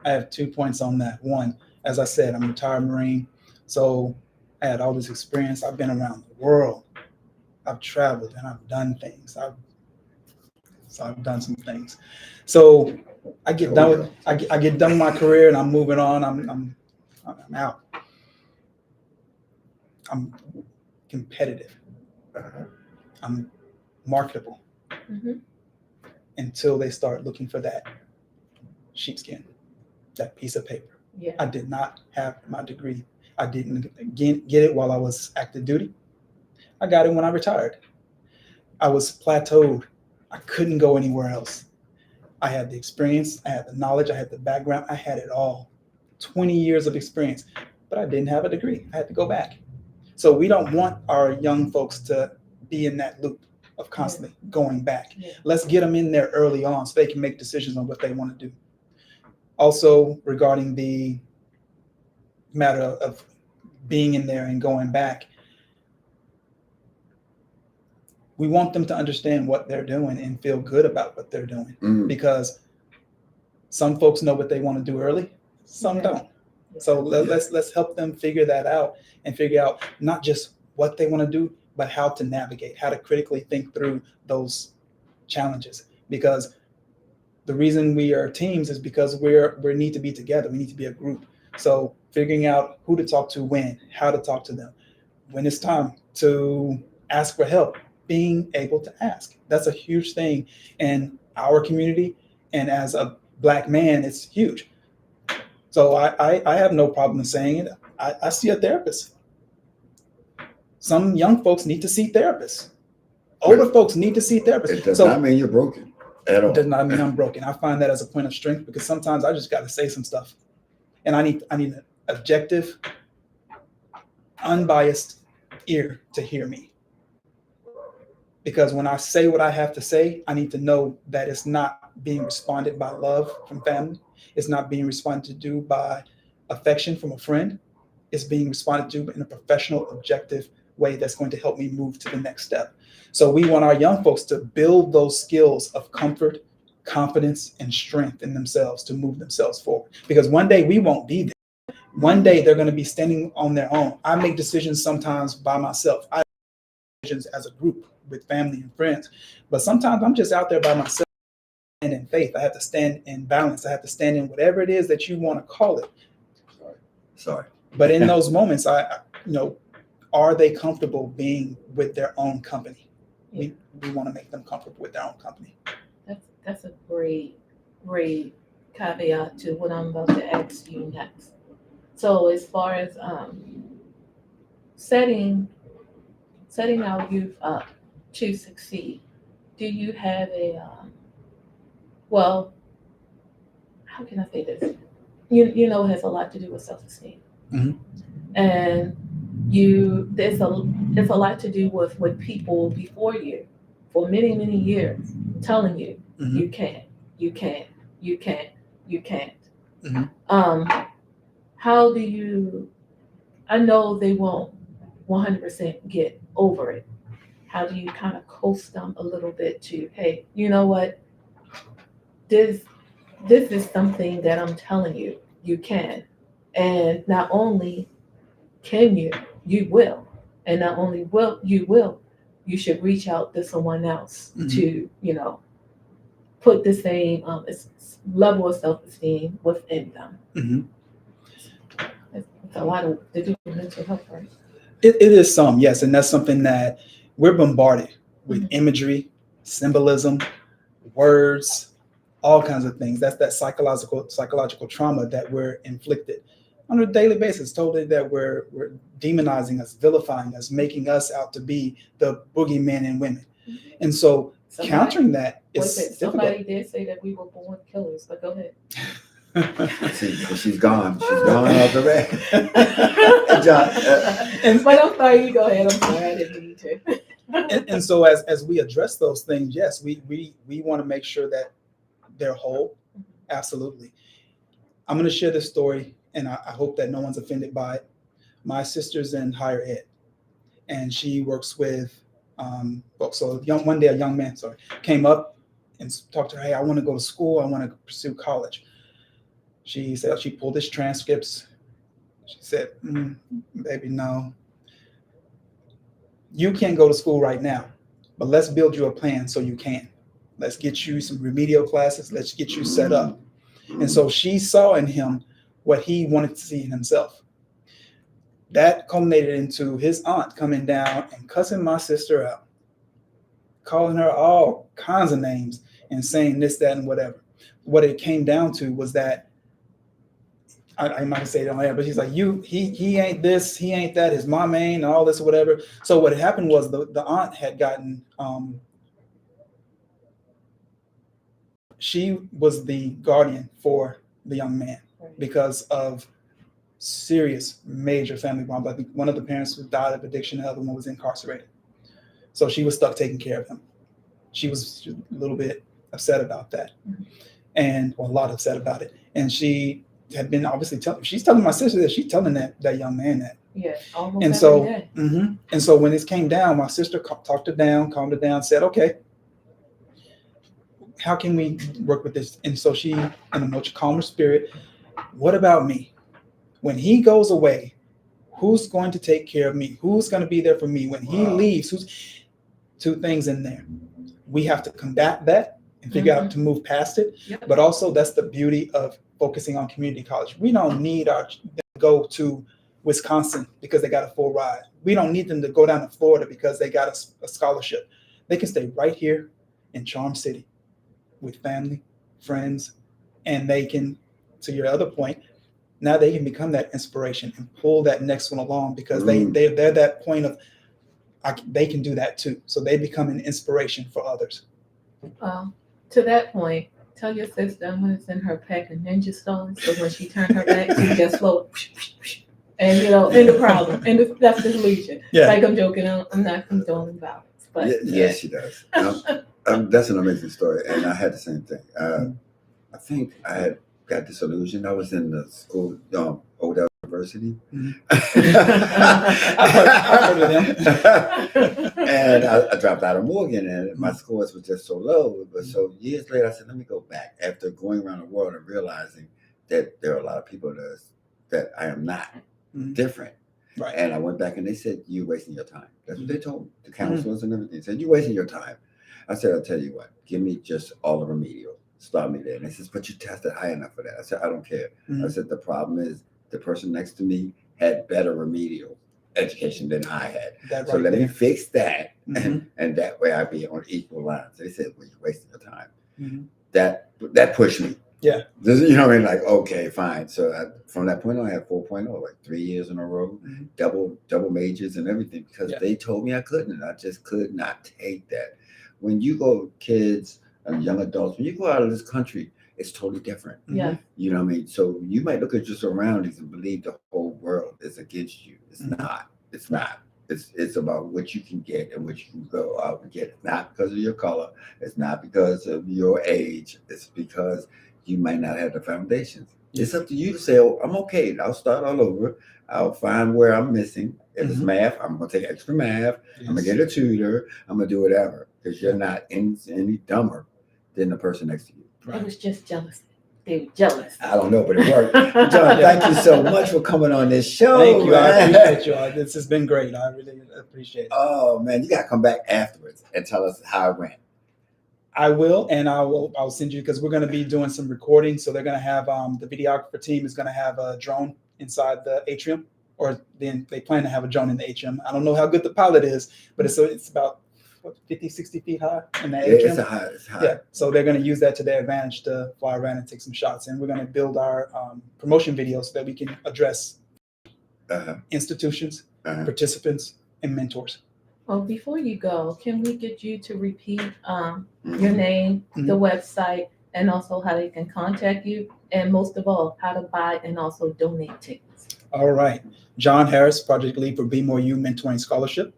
I have 2 points on that. One, as I said, I'm a retired Marine, so I had all this experience. I've been around the world. I've traveled and I've done things. I've done some things. So I get done with I get done with my career and I'm moving on. I'm out. I'm competitive. I'm marketable Mhm. until they start looking for that sheepskin, that piece of paper. Yeah. I did not have my degree. I didn't get it while I was active duty. I got it when I retired. I was plateaued. I couldn't go anywhere else. I had the experience, I had the knowledge, I had the background, I had it all. 20 years of experience, but I didn't have a degree. I had to go back. So we don't want our young folks to be in that loop of constantly going back. Yeah. Let's get them in there early on so they can make decisions on what they want to do. Also, regarding the matter of being in there and going back, we want them to understand what they're doing and feel good about what they're doing, because some folks know what they want to do early, some Yeah. don't. So let's help them figure that out and figure out not just what they want to do, but how to navigate, how to critically think through those challenges. Because the reason we are teams is because we need to be together. We need to be a group. So figuring out who to talk to when, how to talk to them, when it's time to ask for help, being able to ask. That's a huge thing in our community. And as a Black man, it's huge. So I have no problem saying it. I see a therapist. Some young folks need to see therapists. Older folks need to see therapists. It does not mean you're broken at all. It does not mean I'm broken. I find that as a point of strength, because sometimes I just got to say some stuff, and I need an objective, unbiased ear to hear me. Because when I say what I have to say, I need to know that it's not being responded by love from family. It's not being responded to by affection from a friend. It's being responded to in a professional, objective way that's going to help me move to the next step. So we want our young folks to build those skills of comfort, confidence, and strength in themselves to move themselves forward. Because one day we won't be there. One day they're going to be standing on their own. I make decisions sometimes by myself. I make decisions as a group with family and friends. But sometimes I'm just out there by myself. And in faith, I have to stand in balance. I have to stand in whatever it is that you want to call it. Sorry. But in those moments, are they comfortable being with their own company? Yeah. We want to make them comfortable with their own company. That's a great caveat to what I'm about to ask you next. So as far as setting our youth up to succeed, do you have well, how can I say this? You know, it has a lot to do with self-esteem. Mhm. And there's a lot to do with what people before you for many, many years telling you, Mhm. you can't, you can't, you can't, you can't. Mhm. How do you, I know they won't 100% get over it. How do you kind of coast them a little bit to, hey, you know what? This is something that I'm telling you, you can. And not only can you will. And not only will, you should reach out to someone else to, put the same level of self-esteem within them. Mhm. It's a lot of to do with mental health, right? It is some, yes. And that's something that we're bombarded with imagery, symbolism, words, all kinds of things. That's that psychological trauma that we're inflicted on a daily basis. Totally, that we're demonizing us, vilifying us, making us out to be the boogeymen and women. And so countering that is difficult. Somebody did say that we were born killers, but go ahead. She's gone. She's gone off the back. But I'm sorry, you go ahead. I'm sorry, I didn't mean to. And so as we address those things, yes, we want to make sure that they're whole. Absolutely. I'm going to share this story, and I hope that no one's offended by it. My sister's in higher ed, and she works with one day a young man came up and talked to her. Hey, I want to go to school. I want to pursue college. She said she pulled his transcripts. She said, baby, no. You can't go to school right now, but let's build you a plan so you can. Let's get you some remedial classes. Let's get you set up. And so she saw in him what he wanted to see in himself. That culminated into his aunt coming down and cussing my sister out. calling her all kinds of names and saying this, that, and whatever. What it came down to was that I'm not gonna say it on air, but she's like, he ain't this, he ain't that, his mom ain't, and all this or whatever. So what had happened was the aunt had gotten, she was the guardian for the young man because of serious, major family problems. I think one of the parents died of addiction, the other one was incarcerated. So she was stuck taking care of him. She was a little bit upset about that, and a lot upset about it. And she had been obviously she's telling my sister that she's telling that young man that. Yeah, almost and every so, day. And so when this came down, my sister talked her down, calmed her down, said, okay, how can we work with this? And so she, in a much calmer spirit, what about me? When he goes away, who's going to take care of me? Who's going to be there for me? When he leaves, who's two things in there. We have to combat that and figure out to move past it. Yep. But also that's the beauty of focusing on community college. We don't need them to go to Wisconsin because they got a full ride. We don't need them to go down to Florida because they got a scholarship. They can stay right here in Charm City with family, friends, and they can, to your other point, now they can become that inspiration and pull that next one along because they're that point of they can do that too. So they become an inspiration for others. To that point, tell your sister I'm going to send her a pack of ninja stars so when she turned her back, she just float and end the problem. And that's the solution. Yeah. Like I'm joking, I'm not condoning violence. But yeah, she does. That's an amazing story, and I had the same thing. I think I had got disillusioned. I was in the school, Odell University. I've heard of them. And I dropped out of Morgan, and my scores were just so low. But so years later, I said, let me go back. After going around the world and realizing that there are a lot of people that I am not different. Right. And I went back and they said, you're wasting your time. That's what they told me, the counselors and everything. They said, you're wasting your time. I said, I'll tell you what, give me just all the remedial. Start me there. And they said, but you tested high enough for that. I said, I don't care. I said, the problem is the person next to me had better remedial education than I had. So let me fix that. And that way I'd be on equal lines. They said, well, you're wasting your time. That pushed me. Yeah. You know what I mean? Like, okay, fine. So from that point on, I had 4.0, like 3 years in a row, double majors and everything, because they told me I couldn't. I just could not take that. When you go kids and young adults, when you go out of this country, it's totally different. Yeah. You know what I mean? So you might look at your surroundings and believe the whole world is against you. It's not. It's not. It's about what you can get and what you can go out and get. It's not because of your color. It's not because of your age. It's because you might not have the foundations. It's up to you to say, oh, I'm okay. I'll start all over. I'll find where I'm missing. If it's math, I'm going to take extra math. I'm going to get a tutor. I'm going to do whatever, because you're not any dumber than the person next to you. It was just jealousy. They were jealous. I don't know, but it worked. John, thank you so much for coming on this show. Thank you. Man. I appreciate you. This has been great. I really appreciate it. Oh, man, you got to come back afterwards and tell us how it went. I will, and I'll send you, because we're going to be doing some recording. So they're going to have the videographer team is going to have a drone inside the atrium, or then they plan to have a drone in the atrium. I don't know how good the pilot is, but it's about 50, 60 feet high in the atrium. It's high. Yeah, so they're going to use that to their advantage to fly around and take some shots. And we're going to build our promotion video so that we can address institutions, participants, and mentors. Well, before you go, can we get you to repeat your name, the website, and also how they can contact you, and most of all, how to buy and also donate tickets? All right. John Harris, Project Lead for Be More You Mentoring Scholarship.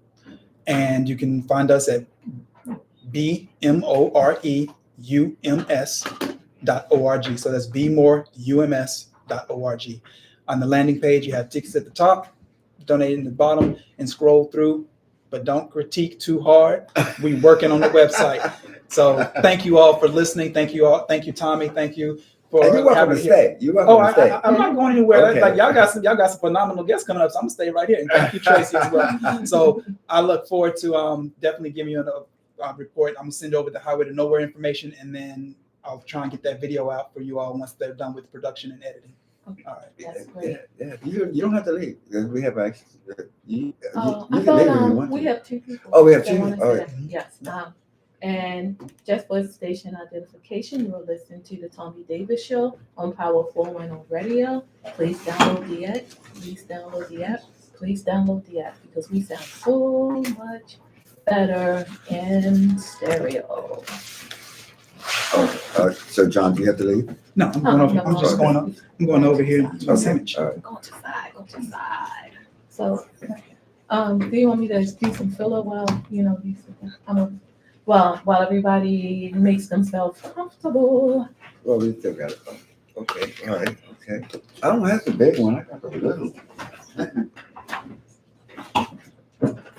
And you can find us at BMOREUMS.org. So that's BMoreUMS.org. On the landing page, you have tickets at the top, donate in the bottom, and scroll through. But don't critique too hard. We're working on the website. So thank you all for listening. Thank you all. Thank you, Thommy. Thank you for you're welcome to stay. You're welcome to stay. I'm not going anywhere. Okay. Like y'all got some phenomenal guests coming up. So I'm gonna stay right here. And thank you, Tracy, as well. So I look forward to definitely giving you a report. I'm gonna send over the Highway to Nowhere information, and then I'll try and get that video out for you all once they're done with production and editing. Okay. All right. That's great. Yeah. You don't have to leave. We have actually. You I can leave if you thought want we to. have two people. Oh, we have that two? wanna All say right. that. Yes. And just for station identification, you're listening to the Tommy Davis Show on Power 410 Radio. Please download the app. Please download the app. Please download the app because we sound so much better in stereo. So John, do you have to leave? No, I'm going over. I'm just going up. I'm going over here to a sandwich. All right. Go to the side. Go to the side. So, do you want me to do some filler while while everybody makes themselves comfortable? Well, we still got it. Okay. All right. Okay. I don't have the big one. I got the little.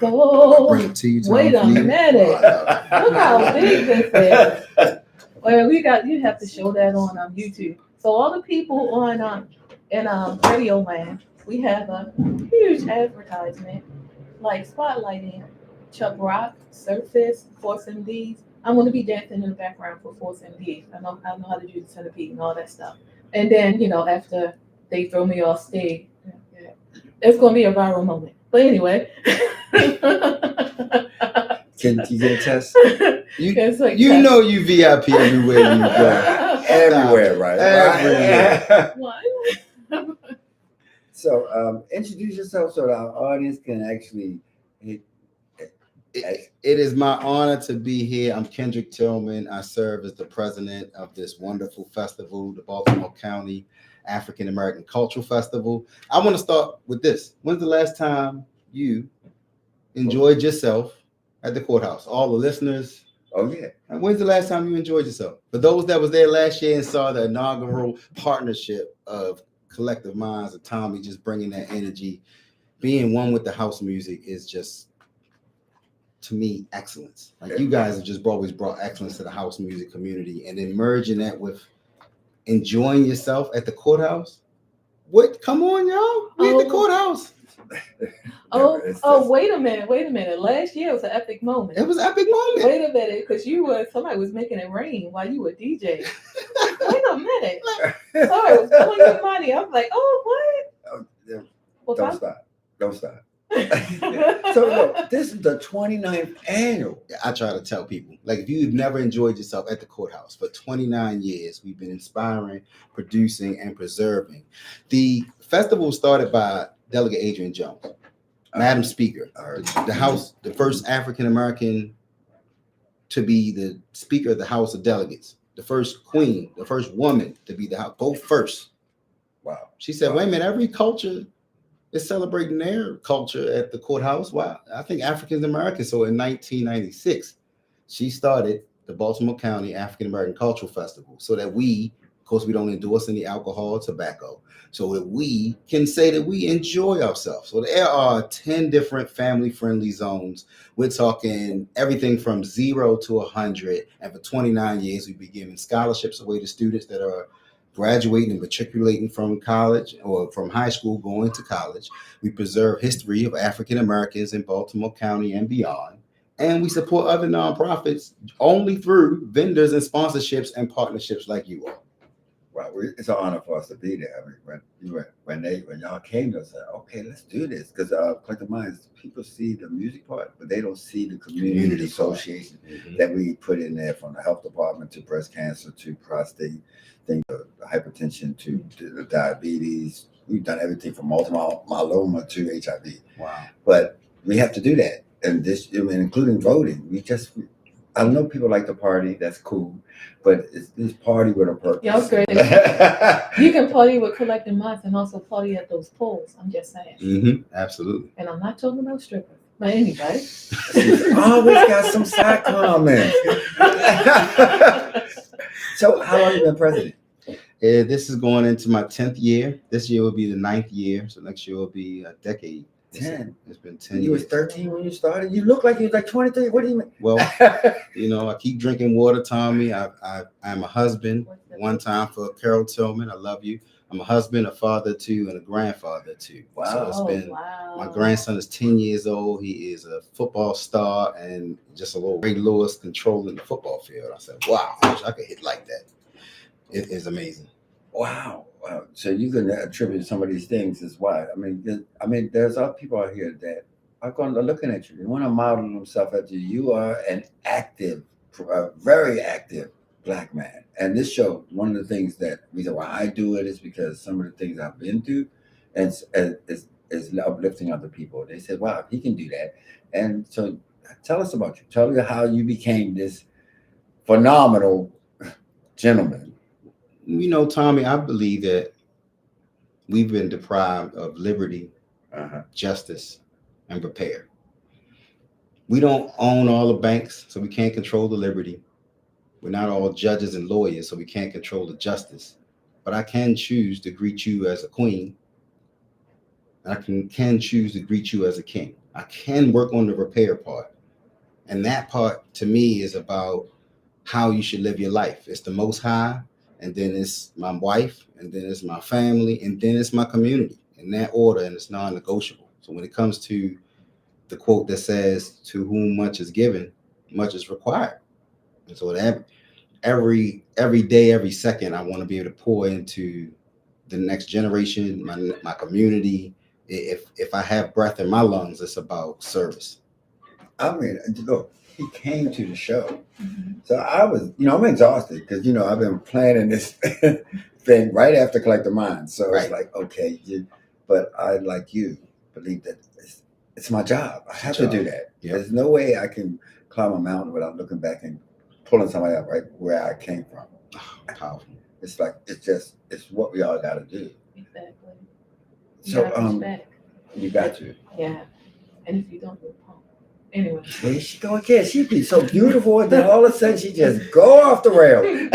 So, Bring it to you. wait a minute. Look how big this is. Well, you have to show that on YouTube. So all the people on in Radio Land, we have a huge advertisement like spotlighting Chuck Rock, Surface, Force MDs. I'm going to be dancing in the background for Force MDs. I know how to do the centipede and all that stuff. And then after they throw me off stage, it's going to be a viral moment. But anyway. Can you get a test? It's like You know you VIP everywhere you go. Everywhere, right? Everywhere. What? So, introduce yourself so that our audience can actually. It is my honor to be here. I'm Kendrick Tilghman. I serve as the president of this wonderful festival, the Baltimore County African American Cultural Festival. I want to start with this. When's the last time you enjoyed yourself at the courthouse? All the listeners. Oh yeah. And when's the last time you enjoyed yourself? For those that was there last year and saw the inaugural partnership of Collective Minds of Thommy, just bringing that energy, being one with the house music is just, to me, excellence. Like you guys have just always brought excellence to the house music community, and then merging that with enjoying yourself at the courthouse. What? Come on, y'all. We at the courthouse. Wait a minute. Last year was an epic moment. It was an epic moment. Wait a minute, because somebody was making it rain while you were DJ. Wait a minute. Sorry, I was calling you money. I was like, what? Well, Don't stop. So look, this is the 29th annual. I try to tell people, like, if you've never enjoyed yourself at the courthouse for 29 years, we've been inspiring, producing, and preserving. The festival started by Delegate Adrian Jones, Madam Speaker, the first African American to be the Speaker of the House of Delegates, the first queen, the first woman to be the House, go first. Wow. She said, wait a minute, every culture is celebrating their culture at the courthouse. Wow. I think African Americans. So in 1996, she started the Baltimore County African American Cultural Festival so that we, of course, we don't endorse any alcohol or tobacco, so that we can say that we enjoy ourselves. So there are 10 different family-friendly zones. We're talking everything from 0 to 100. And for 29 years, we've been giving scholarships away to students that are graduating and matriculating from college or from high school going to college. We preserve history of African Americans in Baltimore County and beyond. And we support other nonprofits only through vendors and sponsorships and partnerships like you all. Wow, it's an honor for us to be there. I mean, when y'all came to us, said, okay, let's do this, because Collective Minds, people see the music part, but they don't see the community association that we put in there, from the health department to breast cancer to prostate thing, hypertension to the diabetes. We've done everything from multiple myeloma to HIV. Wow! But we have to do that, and including voting. I know people like to party. That's cool, but it's this party with a purpose. Yeah, that's great. You can party with Collective Minds and also party at those polls. I'm just saying. Absolutely. And I'm not talking about strippers. But anyway. Always got some side comments. So how long have you been president? This is going into my 10th year. This year will be the 9th year. So next year will be a decade. 10. It's been 10 You years. was 13 when you started? You look like you was like 23. What do you mean? Well, I keep drinking water, Thommy. I'm a husband one time for Carol Tilghman. I love you. I'm a husband, a father too, and a grandfather too. Wow. So it's been, my grandson is 10 years old. He is a football star and just a little Ray Lewis controlling the football field. I said, wow, I wish I could hit like that. It is amazing. Wow. So you can attribute some of these things as why. I mean, there's other people out here that are looking at you. They want to model themselves after you. You are an active a very active black man. And this show, one of the things reason why I do it is because some of the things I've been through and is uplifting other people. They said, wow, he can do that. And so tell us about you. Tell me how you became this phenomenal gentleman. You know, Thommy, I believe that we've been deprived of liberty, justice, and repair. We don't own all the banks, so we can't control the liberty. We're not all judges and lawyers, so we can't control the justice. But I can choose to greet you as a queen. I can choose to greet you as a king. I can work on the repair part. And that part, to me, is about how you should live your life. It's the Most High, and then it's my wife, and then it's my family, and then it's my community. In that order, and it's non-negotiable. So when it comes to the quote that says, "To whom much is given, much is required." And so that every day, every second, I want to be able to pour into the next generation, my community. If I have breath in my lungs, it's about service. I mean, look, he came to the show. So I was, I'm exhausted because, I've been planning this thing right after Collect the Mind. So it's like, okay, but I, like you, believe that it's my job. I have to do that. Yep. There's no way I can climb a mountain without looking back and pulling somebody up right where I came from. Powerful. It's like, it's what we all got to do. Exactly. So, you got to. Yeah. And if you don't, you're punk. Anyway. There she go again. She'd be so beautiful, and then all of a sudden she just go off the rail.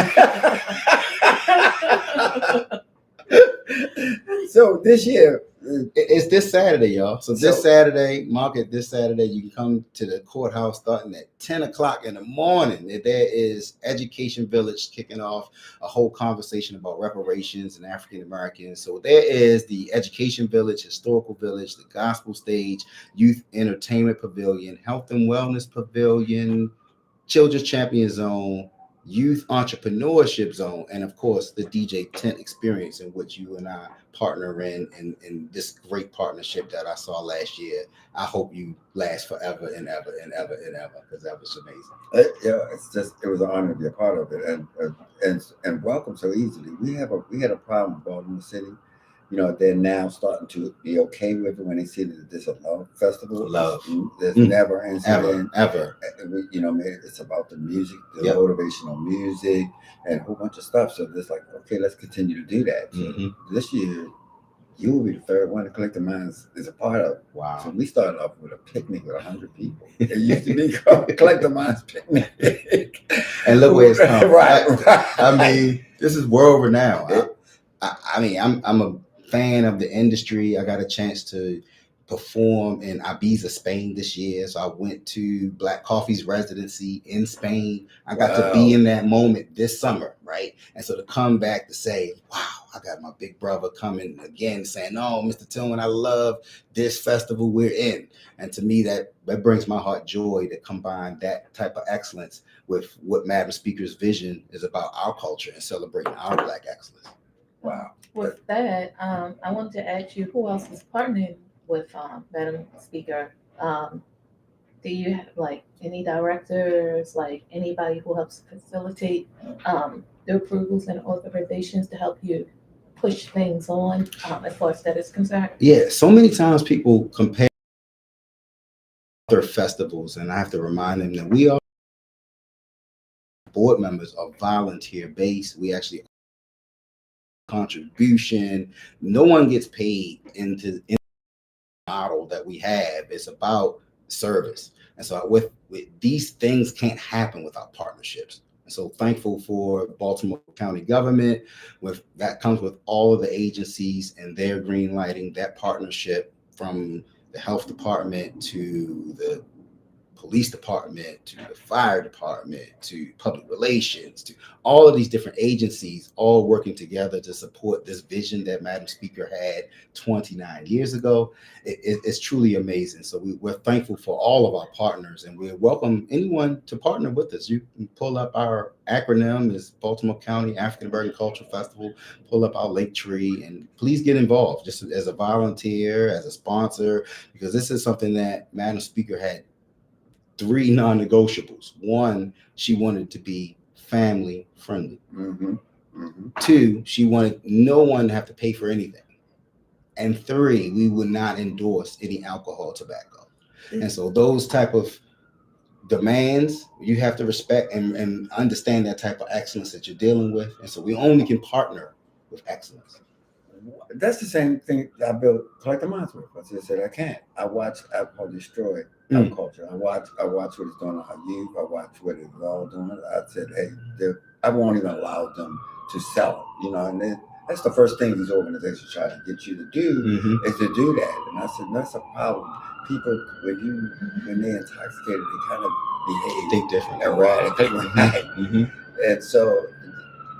So this year, it's this Saturday, y'all. So this Saturday, mark it this Saturday, you can come to the courthouse starting at 10 o'clock in the morning. There is Education Village kicking off a whole conversation about reparations and African Americans. So there is the Education Village, Historical Village, the Gospel Stage, Youth Entertainment Pavilion, Health and Wellness Pavilion, Children's Champion Zone, Youth Entrepreneurship Zone, and of course the DJ Tent Experience, in which you and I partner in this great partnership that I saw last year. I hope you last forever and ever and ever and ever, because that was amazing. It was an honor to be a part of it, and welcome so easily. We had a problem with Baltimore City. They're now starting to be okay with it when they see that there's a love festival. There's never an incident. Ever. It's about the music, the motivational music, and a whole bunch of stuff. So it's like, okay, let's continue to do that. So this year, you will be the third one to Collect the Minds is a part of. Wow. So we started off with a picnic with 100 people. It used to be called Collect the Minds Picnic. And look where it's come. Right. I mean, this is world renowned. I mean, I'm a fan of the industry. I got a chance to perform in Ibiza, Spain this year. So I went to Black Coffee's residency in Spain. I got to be in that moment this summer, right? And so to come back to say, wow, I got my big brother coming again saying, oh, Mr. Tilghman, I love this festival we're in. And to me, that brings my heart joy to combine that type of excellence with what Madam Speaker's vision is about our culture and celebrating our Black excellence. Wow. With that, I wanted to ask you, who else is partnering with Madam Speaker? Do you have any directors, anybody who helps facilitate the approvals and authorizations to help you push things on as far as that is concerned? Yeah, so many times people compare other festivals, and I have to remind them that we are board members are volunteer based. We actually contribution. No one gets paid into the model that we have. It's about service. And so with these things can't happen without partnerships. And so thankful for Baltimore County government. With that comes with all of the agencies and their green lighting, that partnership from the health department to the police department to the fire department to public relations to all of these different agencies all working together to support this vision that Madam Speaker had 29 years ago. It's truly amazing. So we're thankful for all of our partners, and we welcome anyone to partner with us. You can pull up our acronym is Baltimore County African American Cultural Festival. Pull up our link tree and please get involved just as a volunteer, as a sponsor, because this is something that Madam Speaker had 3 non-negotiables. 1, she wanted to be family friendly. Mm-hmm. Mm-hmm. 2, she wanted no one to have to pay for anything. And 3, we would not endorse any alcohol, tobacco. And so those type of demands, you have to respect and understand that type of excellence that you're dealing with. And so we only can partner with excellence. That's the same thing I built Collective Minds with. I just said I can't. I watch alcohol destroy our culture. I watch what it's doing to our youth. I watch what it's all doing. I said, hey, I won't even allow them to sell it. And then that's the first thing these organizations try to get you to do is to do that. And I said, that's a problem. People, when they're intoxicated, they kind of behave Think different, erratically. Mm-hmm. And so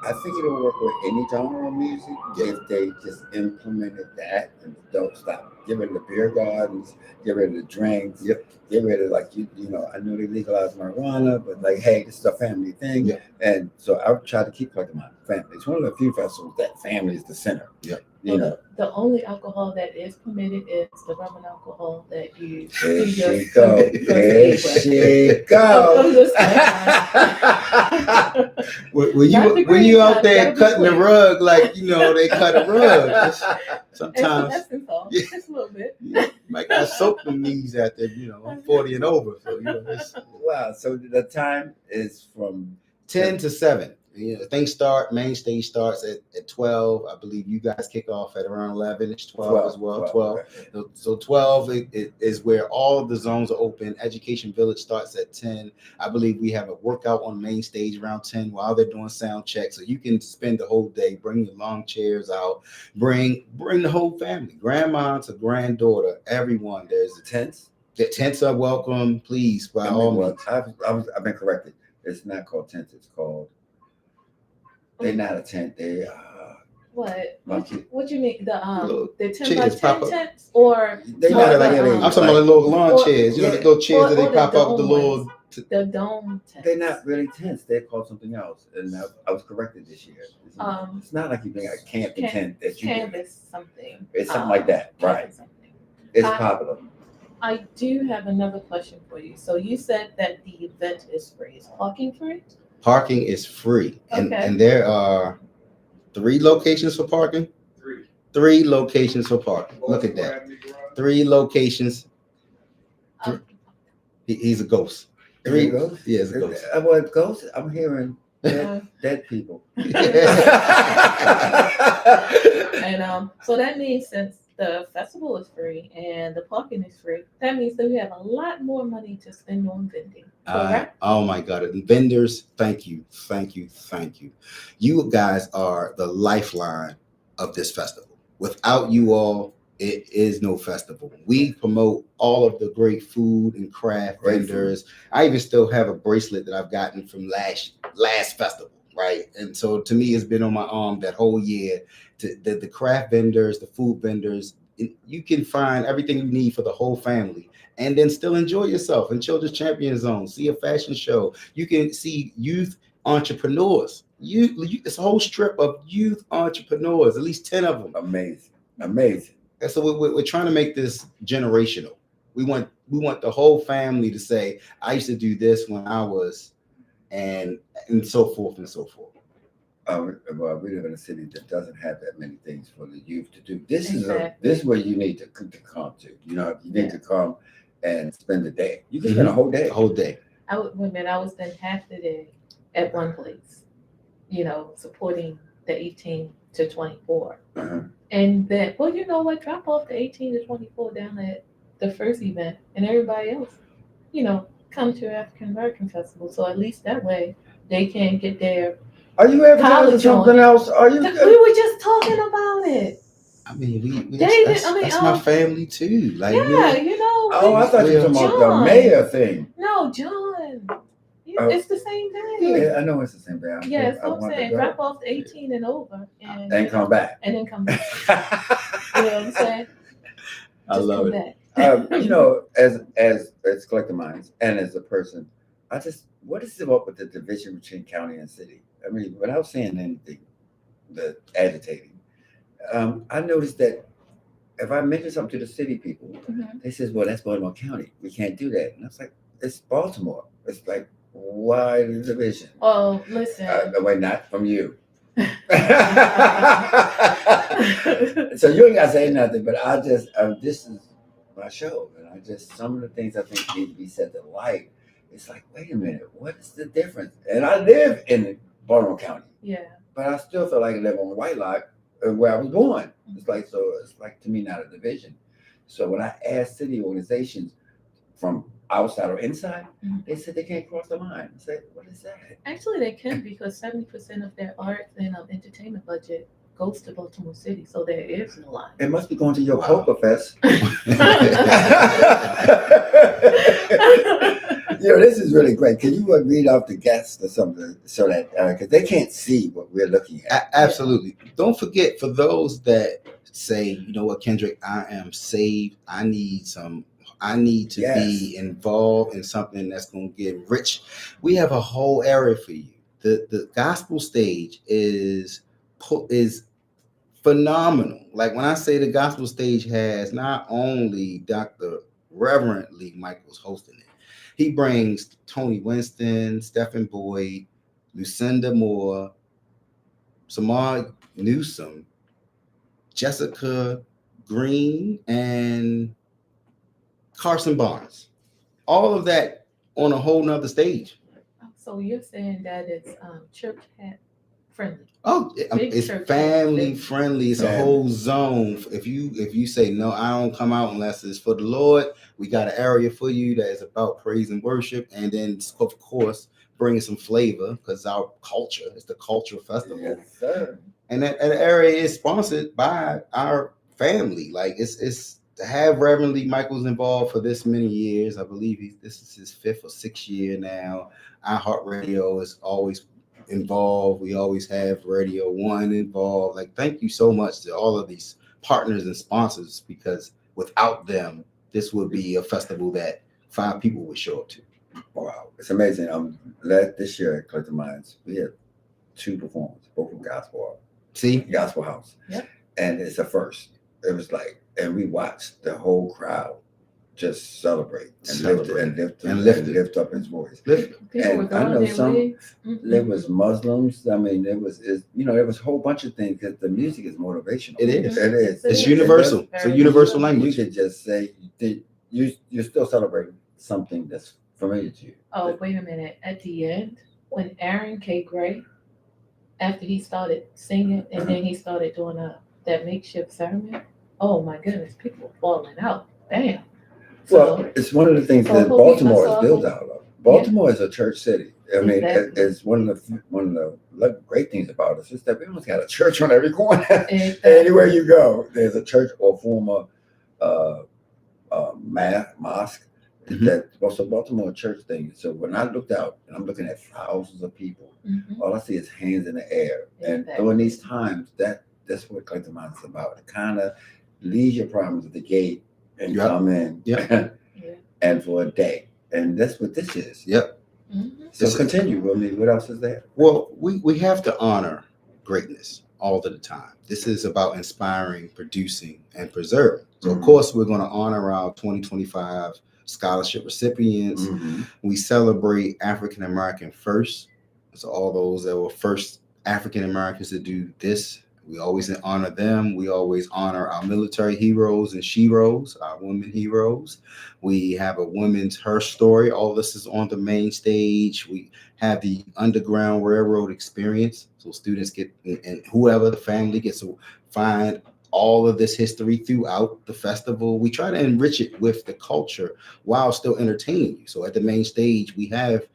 I think it'll work with any genre of music if they just implemented that and don't stop. Get rid of the beer gardens, get rid of the drinks, get rid of I know they legalized marijuana, but hey, this is a family thing. Yep. And so I try to keep Collective Minds family. It's one of the few festivals that family is the center. Yep. The only alcohol that is permitted is the rum and alcohol that you There do she go. There she go. When you out there cutting the rug they cut a rug. Sometimes just a little bit. Might got soak them knees out there. I'm 40 and over, so wow. So the time is from 10 to 7. Things main stage starts at 12. I believe you guys kick off at around 11. It's 12 as well. 12. So 12 is where all of the zones are open. Education Village starts at 10. I believe we have a workout on main stage around 10 while they're doing sound check. So you can spend the whole day, bring your long chairs out, bring the whole family, grandma to granddaughter, everyone. There's the tents. The tents are welcome, please, by all means. I've been corrected. It's not called tents. It's called. They're not a tent. They what? What you mean? The 10 by chairs 10 tents or they not like I'm talking about the little lawn chairs. The little chairs that they pop up with the little. The dome tents. They're not really tents. They're called something else, and I was corrected this year. It's not like you bring a camping tent that you canvas something. It's something like that, right? Something. It's popular. I do have another question for you. So you said that the event is free. Is parking free? Parking is free, Okay. and there are 3 locations for parking. 3 locations for parking. Look at that. 3 locations. He's a ghost. 3 ghosts? Yeah, it's a ghost. What ghosts? I'm hearing dead people. And so that means since the festival is free and the parking is free, that means that we have a lot more money to spend on vending. Correct? Oh my God. Vendors, thank you. You guys are the lifeline of this festival. Without you all, it is no festival. We promote all of the great food and craft vendors. I even still have a bracelet that I've gotten from last festival, right? And so to me, it's been on my arm that whole year. The craft vendors, the food vendors, you can find everything you need for the whole family and then still enjoy yourself in Children's Champion Zone, see a fashion show. You can see youth entrepreneurs. It's a whole strip of youth entrepreneurs, at least 10 of them. Amazing. And so we're trying to make this generational. We want the whole family to say, I used to do this when I was, and so forth and so forth. Well, we live in a city that doesn't have that many things for the youth to do. This is where you need to come to. You need to come and spend the day. You can spend a whole day. I would spend half the day at one place, supporting the 18 to 24. Uh-huh. And then, drop off the 18 to 24 down at the first event, and everybody else, come to African American Festival. So at least that way they can get their. Are you advertising something else? Are you? We were just talking about it. I mean, that's my family too. Like, Oh, I thought you were talking about the mayor thing. No, John. It's the same day. Yeah, I know it's the same day. Yes, I'm saying drop off the 18 and over, and come back. And then come back. You know what I'm saying? I love it. As Collective Minds and as a person, what is it up with the division between county and city? I mean, without saying anything, the agitating, I noticed that if I mention something to the city people, they says, well, that's Baltimore County. We can't do that. And I was like, it's Baltimore. It's like, why the division? Oh, listen. Wait, not from you. So you ain't gotta say nothing, but I just this is my show, and I just some of the things I think need to be set to light. It's like, wait a minute, what is the difference? And I live in Baltimore County, Yeah. but I still feel like I live on the White Lot where I was born. It's like it's like to me not a division. So when I ask city organizations from outside or inside, they said they can't cross the line. I said, what is that? Actually, they can because 70% of their art and entertainment budget goes to Baltimore City, so there is no line. It must be going to your poker fest. This is really great. Can you read off the guests or something so that because they can't see what we're looking at? Absolutely. Don't forget, for those that say, you know what, Kendrick, I am saved. I need to be involved in something that's going to get rich. We have a whole area for you. The gospel stage is phenomenal. Like when I say the gospel stage has not only Dr. Reverend Lee Michaels hosting it, he brings Tony Winston, Stephen Boyd, Lucinda Moore, Samar Newsom, Jessica Green, and Carson Barnes. All of that on a whole nother stage. So you're saying that it's church hat friendly? Oh, Big it's church family hat. friendly. It's a whole zone. If you say no, I don't come out unless it's for the Lord. We got an area for you that is about praise and worship, and then of course bringing some flavor because our culture is the cultural festival. Yes, sir. And that area is sponsored by our family. Like it's to have Reverend Lee Michaels involved for this many years. I believe this is his 5th or 6th year now. iHeartRadio is always involved. We always have Radio One involved. Like, thank you so much to all of these partners and sponsors, because without them, this would be a festival that 5 people would show up to. Wow, it's amazing. This year at Collective Minds, we had 2 performers, both from gospel house. Yep. And it's a first. It was like, and we watched the whole crowd just celebrate and lift up his voice. And I know there was Muslims. I mean, there was a whole bunch of things because the music is motivational. It is. It is. It's universal. It's a universal language. You could just say you're still celebrating something that's familiar to you. Oh, wait a minute. At the end, when Aaron K. Gray, after he started singing and then he started doing that makeshift sermon, oh my goodness, people were falling out. Damn. Well, it's one of the things that Baltimore is built out of. Baltimore is a church city. I mean, it's one of the great things about us is that we almost got a church on every corner. Anywhere you go, there's a church or former mosque. That also Baltimore church thing. So when I looked out and I'm looking at thousands of people, all I see is hands in the air. And during these times, that's what Collective Minds is about. It kind of leaves your problems at the gate and come in and for a day. And that's what this is. Yep. So continue. I mean, what else is there? Well, we have to honor greatness all of the time. This is about inspiring, producing, and preserving. So of course, we're going to honor our 2025 scholarship recipients. We celebrate African American first. So all those that were first African Americans to do this, we always honor them. We always honor our military heroes and sheroes, our women heroes. We have a women's her story. All this is on the main stage. We have the Underground Railroad experience. So students get, and whoever the family gets to find all of this history throughout the festival. We try to enrich it with the culture while still entertaining you. So at the main stage, we have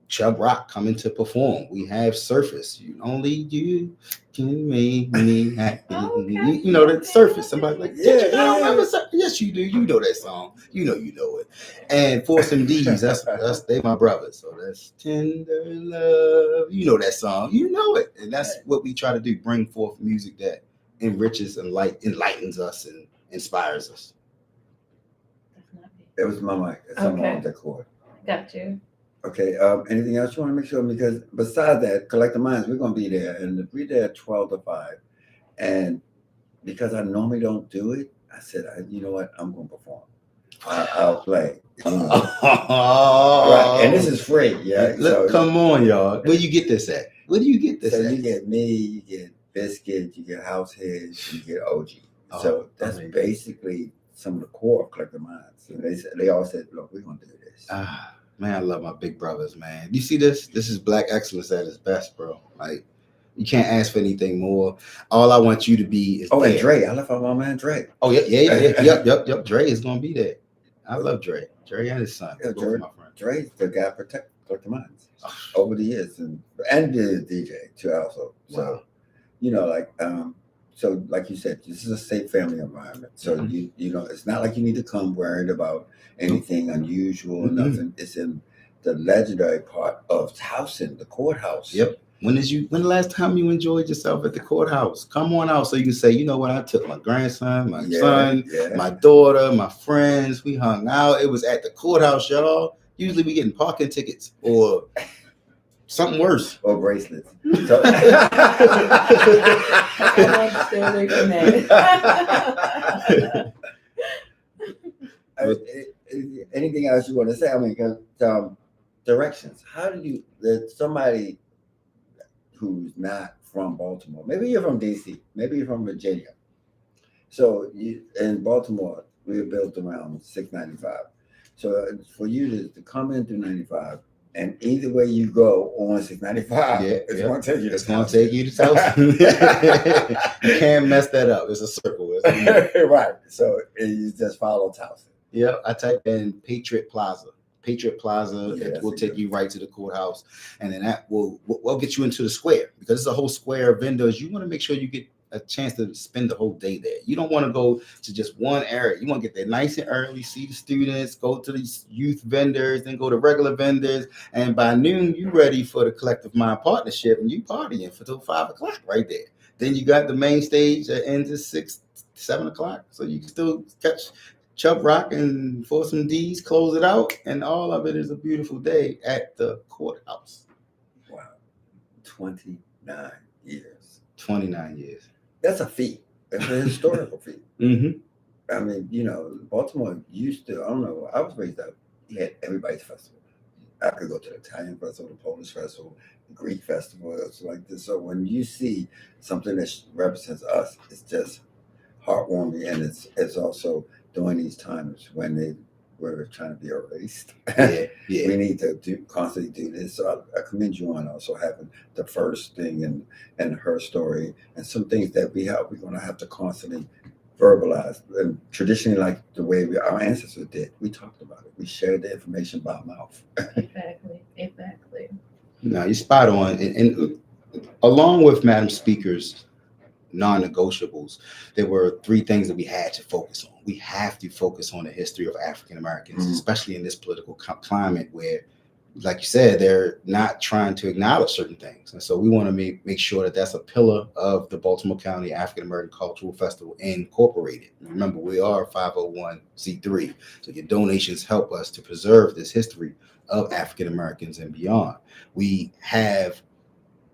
Chub Rock coming to perform. We have Surface. Only you can make me happy. You know that Surface. Somebody like, yes, you do. You know that song. You know it. And Force MDs, that's they my brothers. So that's Tender Love. You know that song. You know it. And that's what we try to do. Bring forth music that enriches and enlightens us and inspires us. It was my mic. It's on the cord. Got you. Okay. Anything else you want to make sure? Because besides that, Collective Minds, we're going to be there, and we're there at 12 to 5. And because I normally don't do it, I said, you know what? I'm going to perform. I'll play. Oh, Right, and this is free. Yeah, Look, come on, y'all. Where you get this at? Where do you get this so at? you get me, you get Biscuit, you get Househeads, you get OG. So that's amazing. basically some of the core of Collective Minds. And they all said, look, we're gonna do this. Man, I love my big brothers, man. You see this? This is Black excellence at its best, bro. Like, you can't ask for anything more. All I want you to be is and there. Dre. I left out my man Dre. Oh, yep. Dre is gonna be there. I love Dre. Dre and his son. Yeah, Both of my friends. Dre's the guy protect Collective Minds over the years, and the DJ too also. So so like you said, this is a safe family environment. So you it's not like you need to come worried about anything unusual or nothing. It's in the legendary part of Towson, the courthouse. Yep. When the last time you enjoyed yourself at the courthouse? Come on out so you can say, you know what, I took my grandson, my son, my daughter, my friends, we hung out. It was at the courthouse, y'all. Usually we getting parking tickets or something worse. Or bracelets. So, I want to stay away from that. Anything else you want to say? I mean, directions. How do you let somebody who's not from Baltimore, maybe you're from DC, maybe you're from Virginia. So in Baltimore, we were built around 695. So for you to come in through 95, and either way you go on 695, it's going to take you to Towson. You can't mess that up. It's a circle. Right. So you just follow Towson. Yeah, I type in Patriot Plaza. It will take you right to the courthouse, and then that will get you into the square, because it's a whole square of vendors. You want to make sure you get a chance to spend the whole day there. You don't want to go to just one area. You want to get there nice and early, see the students, go to these youth vendors, then go to regular vendors, and by noon you ready for the Collective Mind Partnership, and you partying for till 5 o'clock right there. Then you got the main stage that ends at 7 o'clock, so you can still catch Chubb Rock and for some D's, close it out, and all of it is a beautiful day at the courthouse. Wow. 29 years. 29 years. That's a feat. That's a historical feat. Mm-hmm. I mean, Baltimore used to, I don't know, I was raised up, you had everybody's festival. I could go to the Italian festival, the Polish festival, the Greek festival, it's like this. So when you see something that represents us, it's just heartwarming, and it's also during these times when we're trying to be erased. We need to constantly do this. So I commend you on also having the first thing and her story, and some things that we're going to have to constantly verbalize. And traditionally, like the way our ancestors did, we talked about it. We shared the information by mouth. Exactly. No, you're spot on. And along with Madam Speaker's non-negotiables, there were 3 things that we had to focus on. We have to focus on the history of African Americans, especially in this political climate where, like you said, they're not trying to acknowledge certain things. And so we want to make sure that that's a pillar of the Baltimore County African American Cultural Festival Incorporated. Remember, we are a 501c3, so your donations help us to preserve this history of African Americans and beyond. We have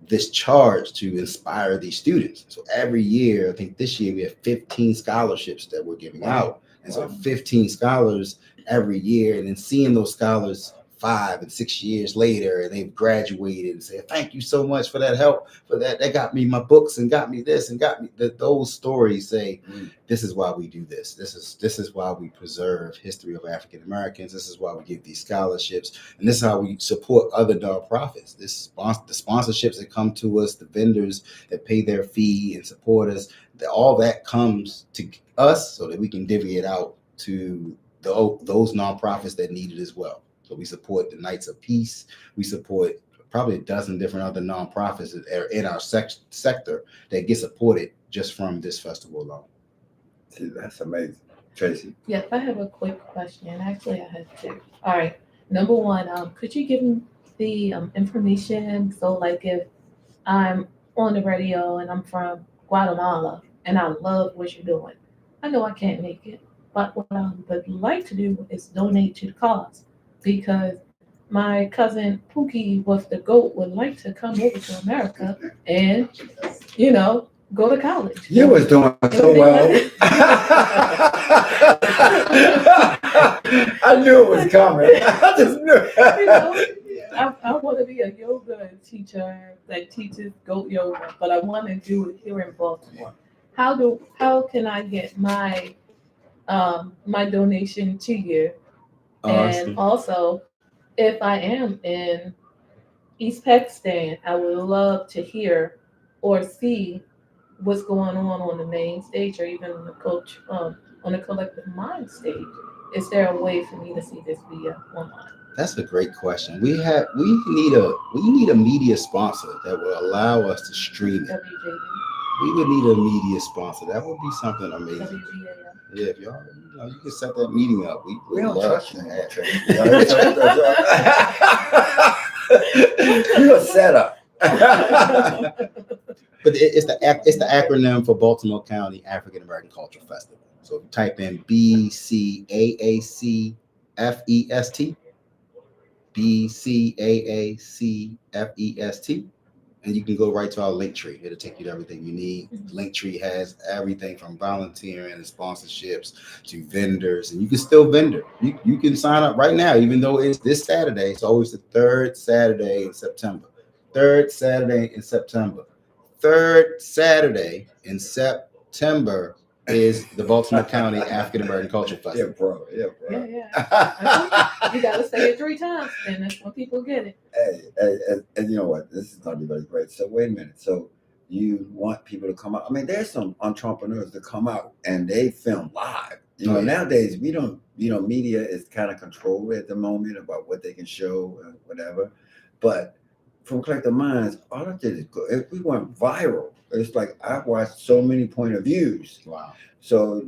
this charge to inspire these students. So every year, I think this year we have 15 scholarships that we're giving out. And so 15 scholars every year, and then seeing those scholars 5 and 6 years later, and they've graduated and say, thank you so much for that help, for that got me my books and got me this and got me that. Those stories say, this is why we do this. This is why we preserve history of African Americans. This is why we give these scholarships, and this is how we support other nonprofits. The sponsorships that come to us, the vendors that pay their fee and support us, all that comes to us so that we can divvy it out to those nonprofits that need it as well. So we support the Knights of Peace. We support probably a dozen different other nonprofits that are in our sector that get supported just from this festival alone. See, that's amazing. Tracy? Yes, I have a quick question. Actually, I have 2. All right. Number 1, could you give me the information? So like if I'm on the radio and I'm from Guatemala and I love what you're doing, I know I can't make it, but what I would like to do is donate to the cause, because my cousin Pookie with the GOAT would like to come over to America and, go to college. You was doing so well. I knew it was coming. I just knew. You know, I want to be a yoga teacher that teaches goat yoga, but I want to do it here in Baltimore. How can I get my donation to you? And also, if I am in East Pakistan, I would love to hear or see what's going on the main stage, or even on the on the collective mind stage. Is there a way for me to see this via online? That's a great question. We need a media sponsor that will allow us to stream it. WJD, We would need a media sponsor. That would be something amazing. WGAF. Yeah, if y'all, you can set that meeting up. We don't love trust to you, have- Tracy. You a setup. But it's the acronym for Baltimore County African American Cultural Festival. So if you type in BCAACFEST, BCAACFEST, and you can go right to our link tree. It'll take you to everything you need. Link tree has everything from volunteering and sponsorships to vendors, and you can still vendor. You can sign up right now, even though it's this Saturday. It's always the third Saturday in September. Third Saturday in September. Third Saturday in September is the Baltimore County African American Cultural Yeah, Festival. bro. Yeah, bro. Yeah. You gotta say it 3 times, and that's when people get it. Hey, and you know what? This is gonna be really great. So wait a minute. So you want people to come out? I mean, there's some entrepreneurs that come out and they film live. You know, nowadays we don't. You know, media is kind of controlled at the moment about what they can show and whatever. But from Collective Minds, all I did is go. If we went viral, it's like I watched so many point of views. Wow. So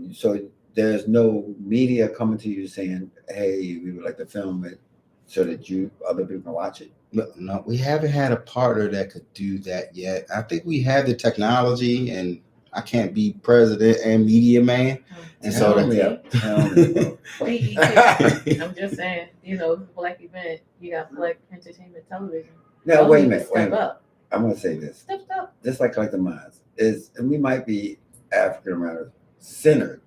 there's no media coming to you saying, "Hey, we would like to film it," so that other people can watch it. No, we haven't had a partner that could do that yet. I think we have the technology, and I can't be president and media man. And so Tell me. I'm just saying, Black event, you got Black Entertainment Television. Now wait a minute. Step up. I'm gonna say this. Step up. Just like Collective Minds and we might be African American centered,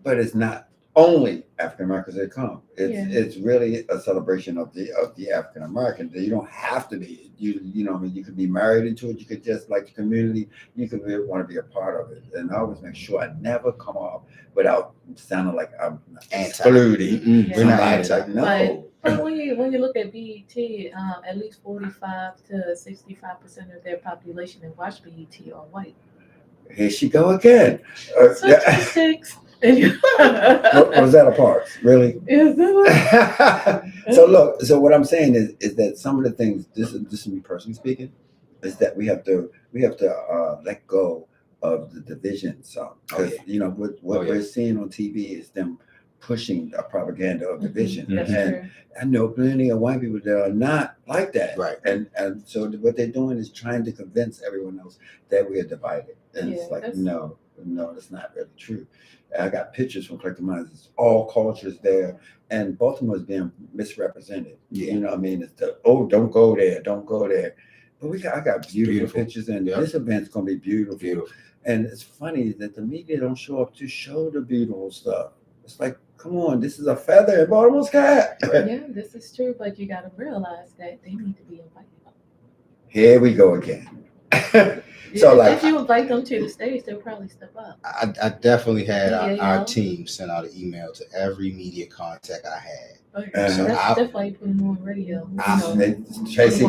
but it's not only African Americans that come. It's really a celebration of the African American. You don't have to be. You know, I mean, you could be married into it. You could just like the community. You could want to be a part of it. And I always make sure I never come off without sounding like I'm excluding. We're not anti. No. But when you look at BET, at least 45 to 65% of their population that watch BET are white. Here she go again. Statistics. Was that a part? Really? Is that So look. So what I'm saying is that some of the things. This is me personally speaking, is that we have to let go of the division. So because what we're seeing on TV is them pushing a propaganda of division. That's true. I know plenty of white people that are not like that. Right. And so what they're doing is trying to convince everyone else that we are divided. And it's like, no, that's not really true. I got pictures from Collective Minds. It's all cultures there. And Baltimore is being misrepresented. Yeah. You know what I mean? It's don't go there, don't go there. But I got beautiful pictures, and this event's going to be beautiful. And it's funny that the media don't show up to show the beautiful stuff. It's like, come on, this is a feather in Baltimore's cap. Yeah, this is true, but you got to realize that they need to be invited. Here we go again. So if you invite them to the stage, they'll probably step up. I definitely had our team send out an email to every media contact I had. Okay. That's why you put them on radio. Tracy.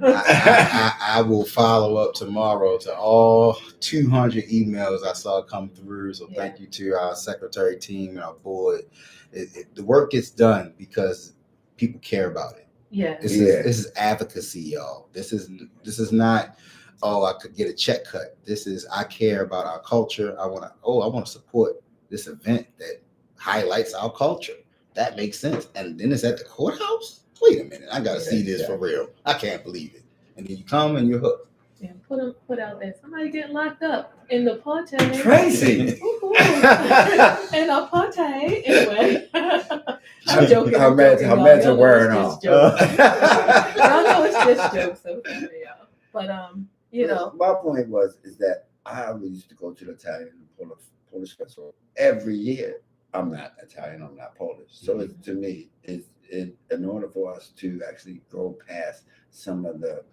I will follow up tomorrow to all 200 emails I saw come through. So thank you to our secretary team and our board. The work gets done because people care about it. Yeah. This is advocacy, y'all. This is not, I could get a check cut. This is, I care about our culture. I want to support this event that highlights our culture. That makes sense. And then it's at the courthouse? Wait a minute. I got to see this for real. I can't believe it. And then you come and you're hooked. Yeah, put out there. Somebody getting locked up in the party. Tracy. In a party. Anyway. I'm joking. How meds are wearing off. Y'all know it's just jokes. Okay, y'all. But my point is that I always used to go to the Italian and Polish festival every year. I'm not Italian, I'm not Polish. So to me, in order for us to actually go past some of the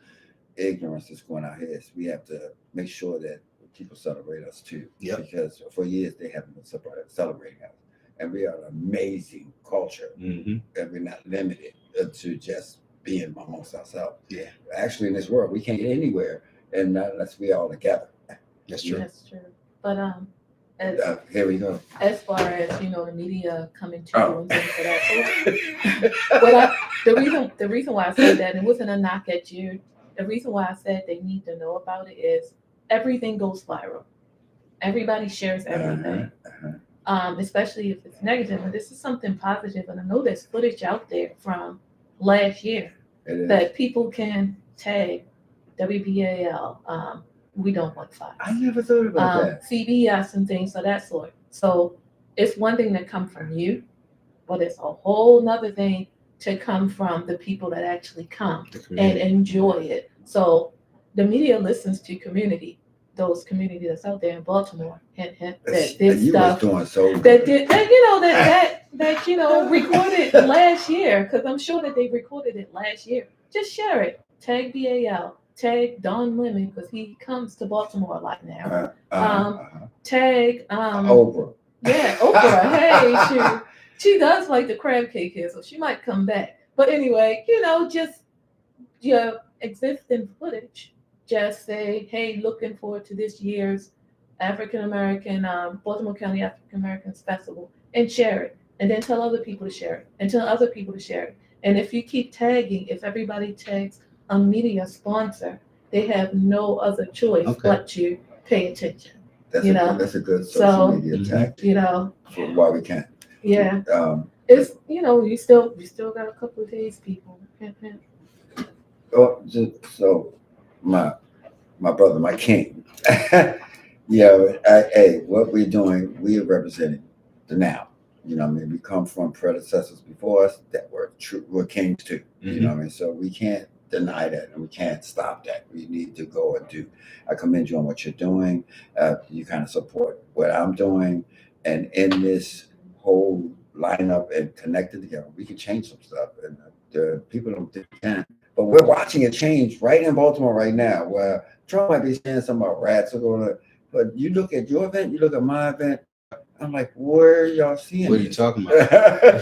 ignorance that's going on here, we have to make sure that people celebrate us too. Yep. Because for years they haven't been celebrating us. And we are an amazing culture. And we're not limited to just being amongst ourselves. Yeah. Actually, in this world, we can't get anywhere unless we all together. That's true. That's true. But here we go. as far as the media coming to you and things of that sort. But the reason why I said that, it wasn't a knock at you. The reason why I said they need to know about it is everything goes viral. Everybody shares everything, especially if it's negative. And this is something positive. And I know there's footage out there from last year that people can tag WBAL. We don't want fights. I never thought about that. CBS and things of that sort. So it's one thing to come from you, but it's a whole nother thing to come from the people that actually come and enjoy it. So the media listens to community, those community that's out there in Baltimore, and that did you stuff was doing so that good. did that recorded last year, because I'm sure that they recorded it last year. Just share it. Tag BAL. Tag Don Lemon, because he comes to Baltimore a lot now. Tag Oprah. Yeah, Oprah. Hey, she does like the crab cake here, so she might come back. But anyway, just your existing footage. Just say, hey, looking forward to this year's African American Baltimore County African Americans Festival, and share it, and then tell other people to share it, and tell other people to share it. And if you keep tagging, if everybody tags a media sponsor, they have no other choice but to pay attention. That's a good social media tactic. For why we can. Yeah. It's you still got a couple of days, people. So my brother, my king. Hey, what we're doing, we are representing the now. We come from predecessors before us that were true, were kings too. So we can't deny that, and we can't stop that. We need to go and do. I commend you on what you're doing. You kind of support what I'm doing, and in this whole lineup and connected together, we can change some stuff. And the people don't think we can, but we're watching it change right in Baltimore right now. Where Trump might be saying something about rats or going, but you look at your event, you look at my event. I'm like, where are y'all seeing? What are you talking about?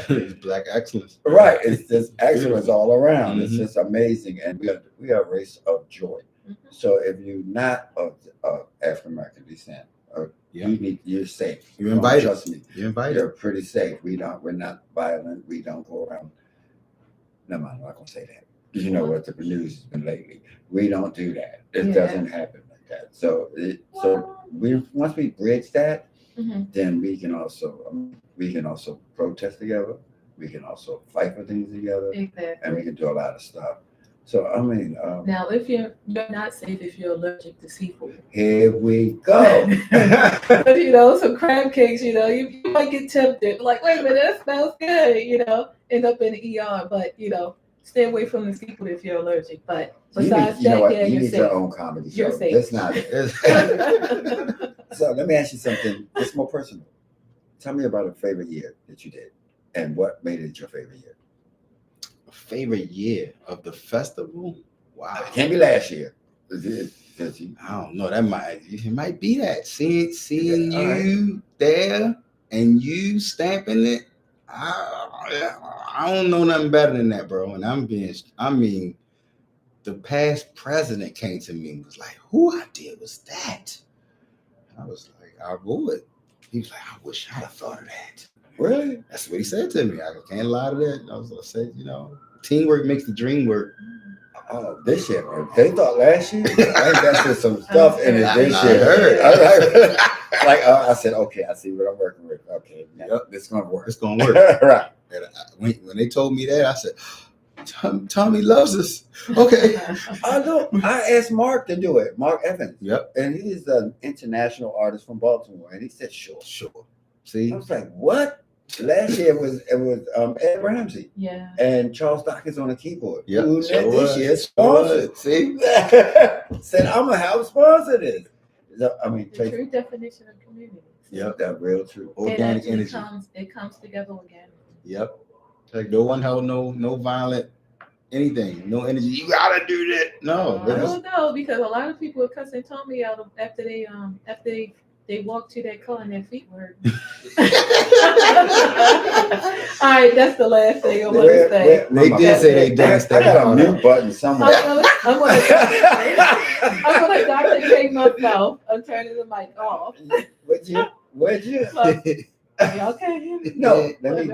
It's Black excellence. Right. It's just excellence all around. It's just amazing. And we are a race of joy. So if you're not of African American descent, you're safe. You're invited. Trust me. You're invited. You're pretty safe. We're not violent. We don't go around. No, I'm not gonna say that. You know what the news has been lately. We don't do that. It doesn't happen like that. So once we bridge that, then we can also protest together. We can also fight for things together, and we can do a lot of stuff. So now if you're not safe if you're allergic to seafood. Here we go. But some crab cakes. You might get tempted. Like, wait a minute, that smells good. End up in the ER. But stay away from the seafood if you're allergic. But besides you you're need safe. your own comedy show. You're safe. That's not it. So let me ask you something. It's more personal. Tell me about a favorite year that you did, and what made it your favorite year. Favorite year of the festival? Wow. It can't be last year. I don't know. It might be that. Seeing you there and you stamping it. I don't know nothing better than that, bro. And the past president came to me and was like, "Who idea was that?" I was like, "I would." He was like, "I wish I'd have thought of that." Really? That's what he said to me. I can't lie to that. I said, teamwork makes the dream work. Oh, this year, man. They thought last year. I invested some stuff in it this year. Heard. I said, okay, I see what I'm working with. Okay, this is gonna work. It's gonna work. Right. And when they told me that, I said, Thommy loves us. Okay. I know. I asked Mark to do it. Mark Evans. Yep. And he's an international artist from Baltimore, and he said, sure. See, I was like, what? Last year it was Ed Ramsey. Yeah. And Charles Dawkins on the keyboard. Yeah. Who this year sponsored. See? Said, I'm gonna help sponsor this. The Tracy. true definition of community. Yep. That real true. Organic actually energy. It comes together again. Yep. Like no one held no violent anything, no energy. You gotta do that. No, I it was don't know, because a lot of people were cussing Tommy out after they walked to that car and their feet were hurting. All right, that's the last thing I want to say. They did say they danced I that got a hard. mute button somewhere. I'm gonna Dr. J myself. I'm turning the mic off. Would you? So, y'all can't hear me. No, let me.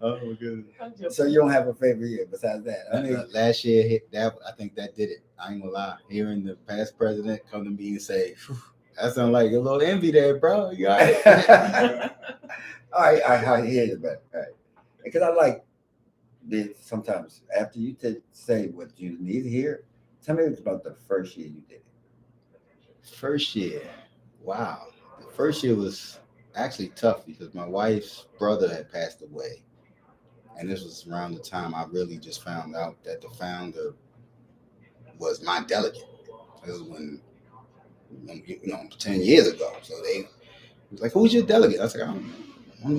Oh my goodness. I'm joking. So you don't have a favorite year besides that? I mean, Last year hit that. I think that did it. I ain't gonna lie. Hearing the past president come to me and say, "That sounds like a little envy there, bro." You all right? I hear you, but all right. Because I like sometimes after you say what you need to hear, tell me about the first year you did it. First year, wow. The first year was actually tough because my wife's brother had passed away. And this was around the time I really just found out that the founder was my delegate. This was when, 10 years ago. So they was like, "Who's your delegate?" I was like,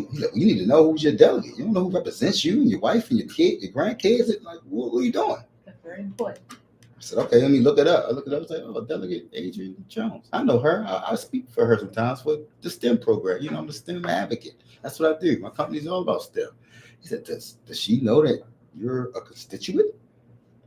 he's like, "You need to know who's your delegate. You don't know who represents you and your wife and your kid, your grandkids. Like, what are you doing?" That's very important. I said, "Okay, let me look it up." I looked it up. I was like, "Oh, Delegate Adrian Jones. I know her. I speak for her sometimes for the STEM program. I'm a STEM advocate. That's what I do. My company's all about STEM." He said, does she know that you're a constituent?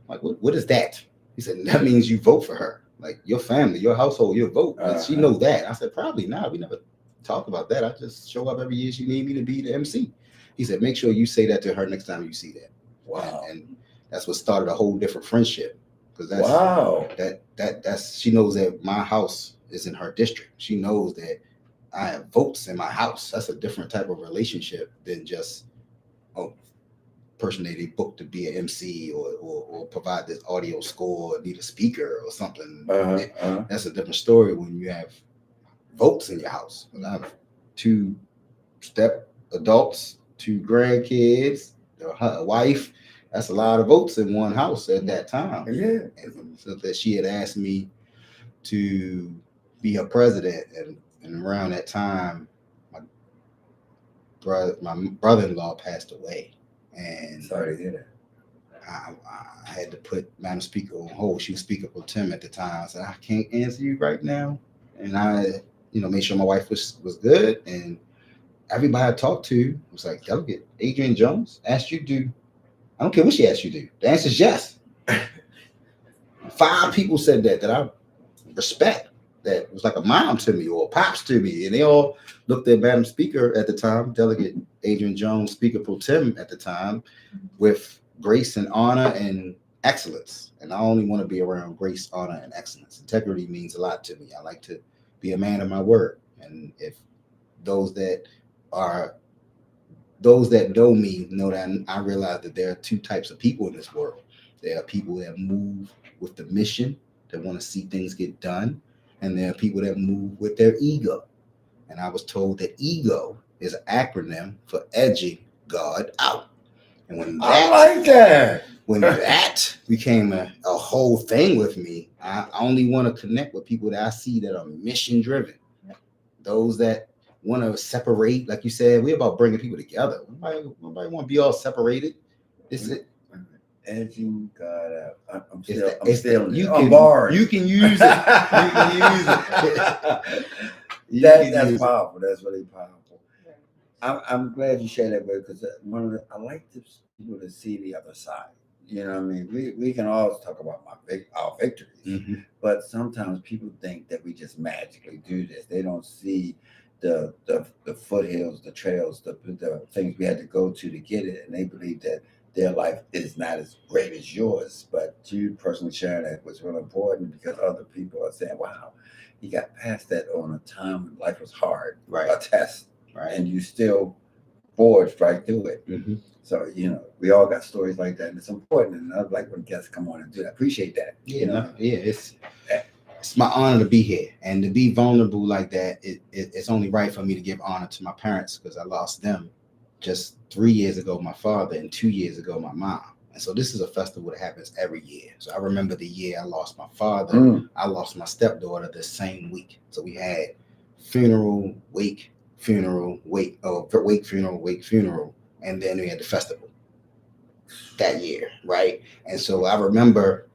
I'm like, what is that? He said, "That means you vote for her. Like your family, your household, your vote." She knows that. I said, "Probably not. We never talk about that. I just show up every year she need me to be the MC." He said, "Make sure you say that to her next time you see that." Wow. And that's what started a whole different friendship. Because that's wow. That's she knows that my house is in her district. She knows that I have votes in my house. That's a different type of relationship than just person they booked to be an MC or provide this audio score or need a speaker or something. That's a different story when you have votes in your house. I have 2 step adults, 2 grandkids, a wife. That's a lot of votes in one house at that time. Yeah. And so that she had asked me to be her president, and around that time, my brother-in-law passed away. And sorry to hear that. I had to put Madam Speaker on hold. She was Speaker Pro Tem at the time. I said, "I can't answer you right now." And I, made sure my wife was good. And everybody I talked to was like, "Delegate Adrian Jones asked you to do." I don't care what she asked you to do. The answer is yes. 5 people said that I respect. That was like a mom to me or pops to me. And they all looked at Madam Speaker at the time, Delegate Adrian Jones, Speaker Pro Tem at the time, with grace and honor and excellence. And I only want to be around grace, honor, and excellence. Integrity means a lot to me. I like to be a man of my word. And if those that know me know that I realize that there are 2 types of people in this world. There are people that move with the mission, that want to see things get done. And there are people that move with their ego. And I was told that ego is an acronym for edging God out. And when I like that. When that became a whole thing with me, I only want to connect with people that I see that are mission driven. Those that want to separate, like you said, we're about bringing people together. Nobody want to be all separated. It's it. Edging God out. I'm You still can use it. You can use You can use it. That's powerful. That's really powerful. I'm glad you shared that with, because I like people to see the other side. You know what I mean? We can always talk about our victories, but sometimes people think that we just magically do this. They don't see the foothills, the trails, the things we had to go to get it, and they believe that their life is not as great as yours. But you personally sharing that was really important, because other people are saying, "Wow, you got past that on a time when life was hard, right? A test, right? And you still forged right through it." So, we all got stories like that, and it's important. And I'd like when guests come on and do that. I appreciate that. It's my honor to be here and to be vulnerable like that. It's only right for me to give honor to my parents, because I lost them just 3 years ago, my father, and 2 years ago, my mom. And so this is a festival that happens every year. So I remember the year I lost my father. I lost my stepdaughter the same week. So we had funeral, wake, funeral, wake, wake, funeral, wake, funeral, and then we had the festival that year, right? And so I remember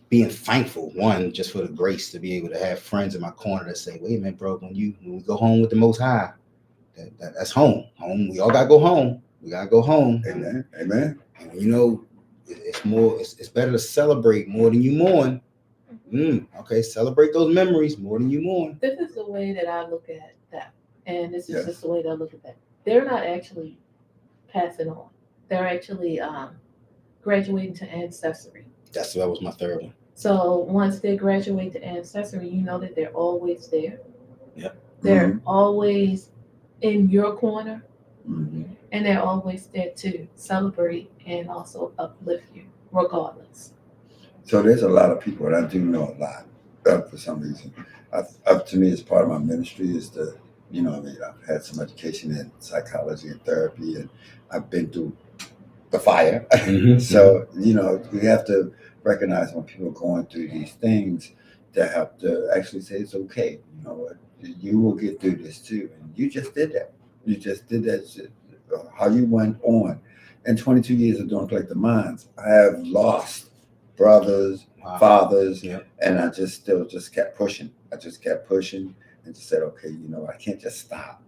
being thankful, one, just for the grace to be able to have friends in my corner that say, wait a minute, bro, when we go home with the Most High, that's home. We all gotta go home. We gotta go home. Amen. Amen. And you know, it's better to celebrate more than you mourn. Okay, celebrate those memories more than you mourn. This is the way that I look at that. And this is just the way that I look at that. They're not actually passing on. They're actually graduating to ancestry. That was my third one. So once they graduate to ancestry, you know that they're always there. Yep. They're always in your corner, Mm-hmm. and they're always there to celebrate and also uplift you, regardless. So there's a lot of people, and I do know a lot for some reason. Up to me, it's part of my ministry is to, you know, I mean, I've had some education in psychology and therapy, and I've been through the fire. So, you know, we have to recognize when people are going through these things to have to actually say it's okay. You know what? You will get through this too. And you just did that. You just did that shit. How you went on. In 22 years of doing Collective Minds, I have lost brothers, fathers, and I just kept pushing. I just kept pushing and just said, okay, you know, I can't just stop.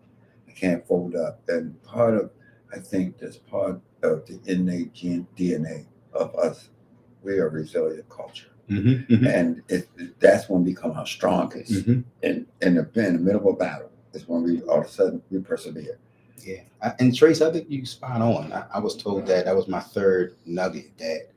I can't fold up. And I think that's part of the innate DNA of us. We are a resilient culture. And that's when we become our strongest. In the middle of a battle is when we all of a sudden we persevere. Yeah, and Trace, I think you spot on. I was told that was my third nugget, that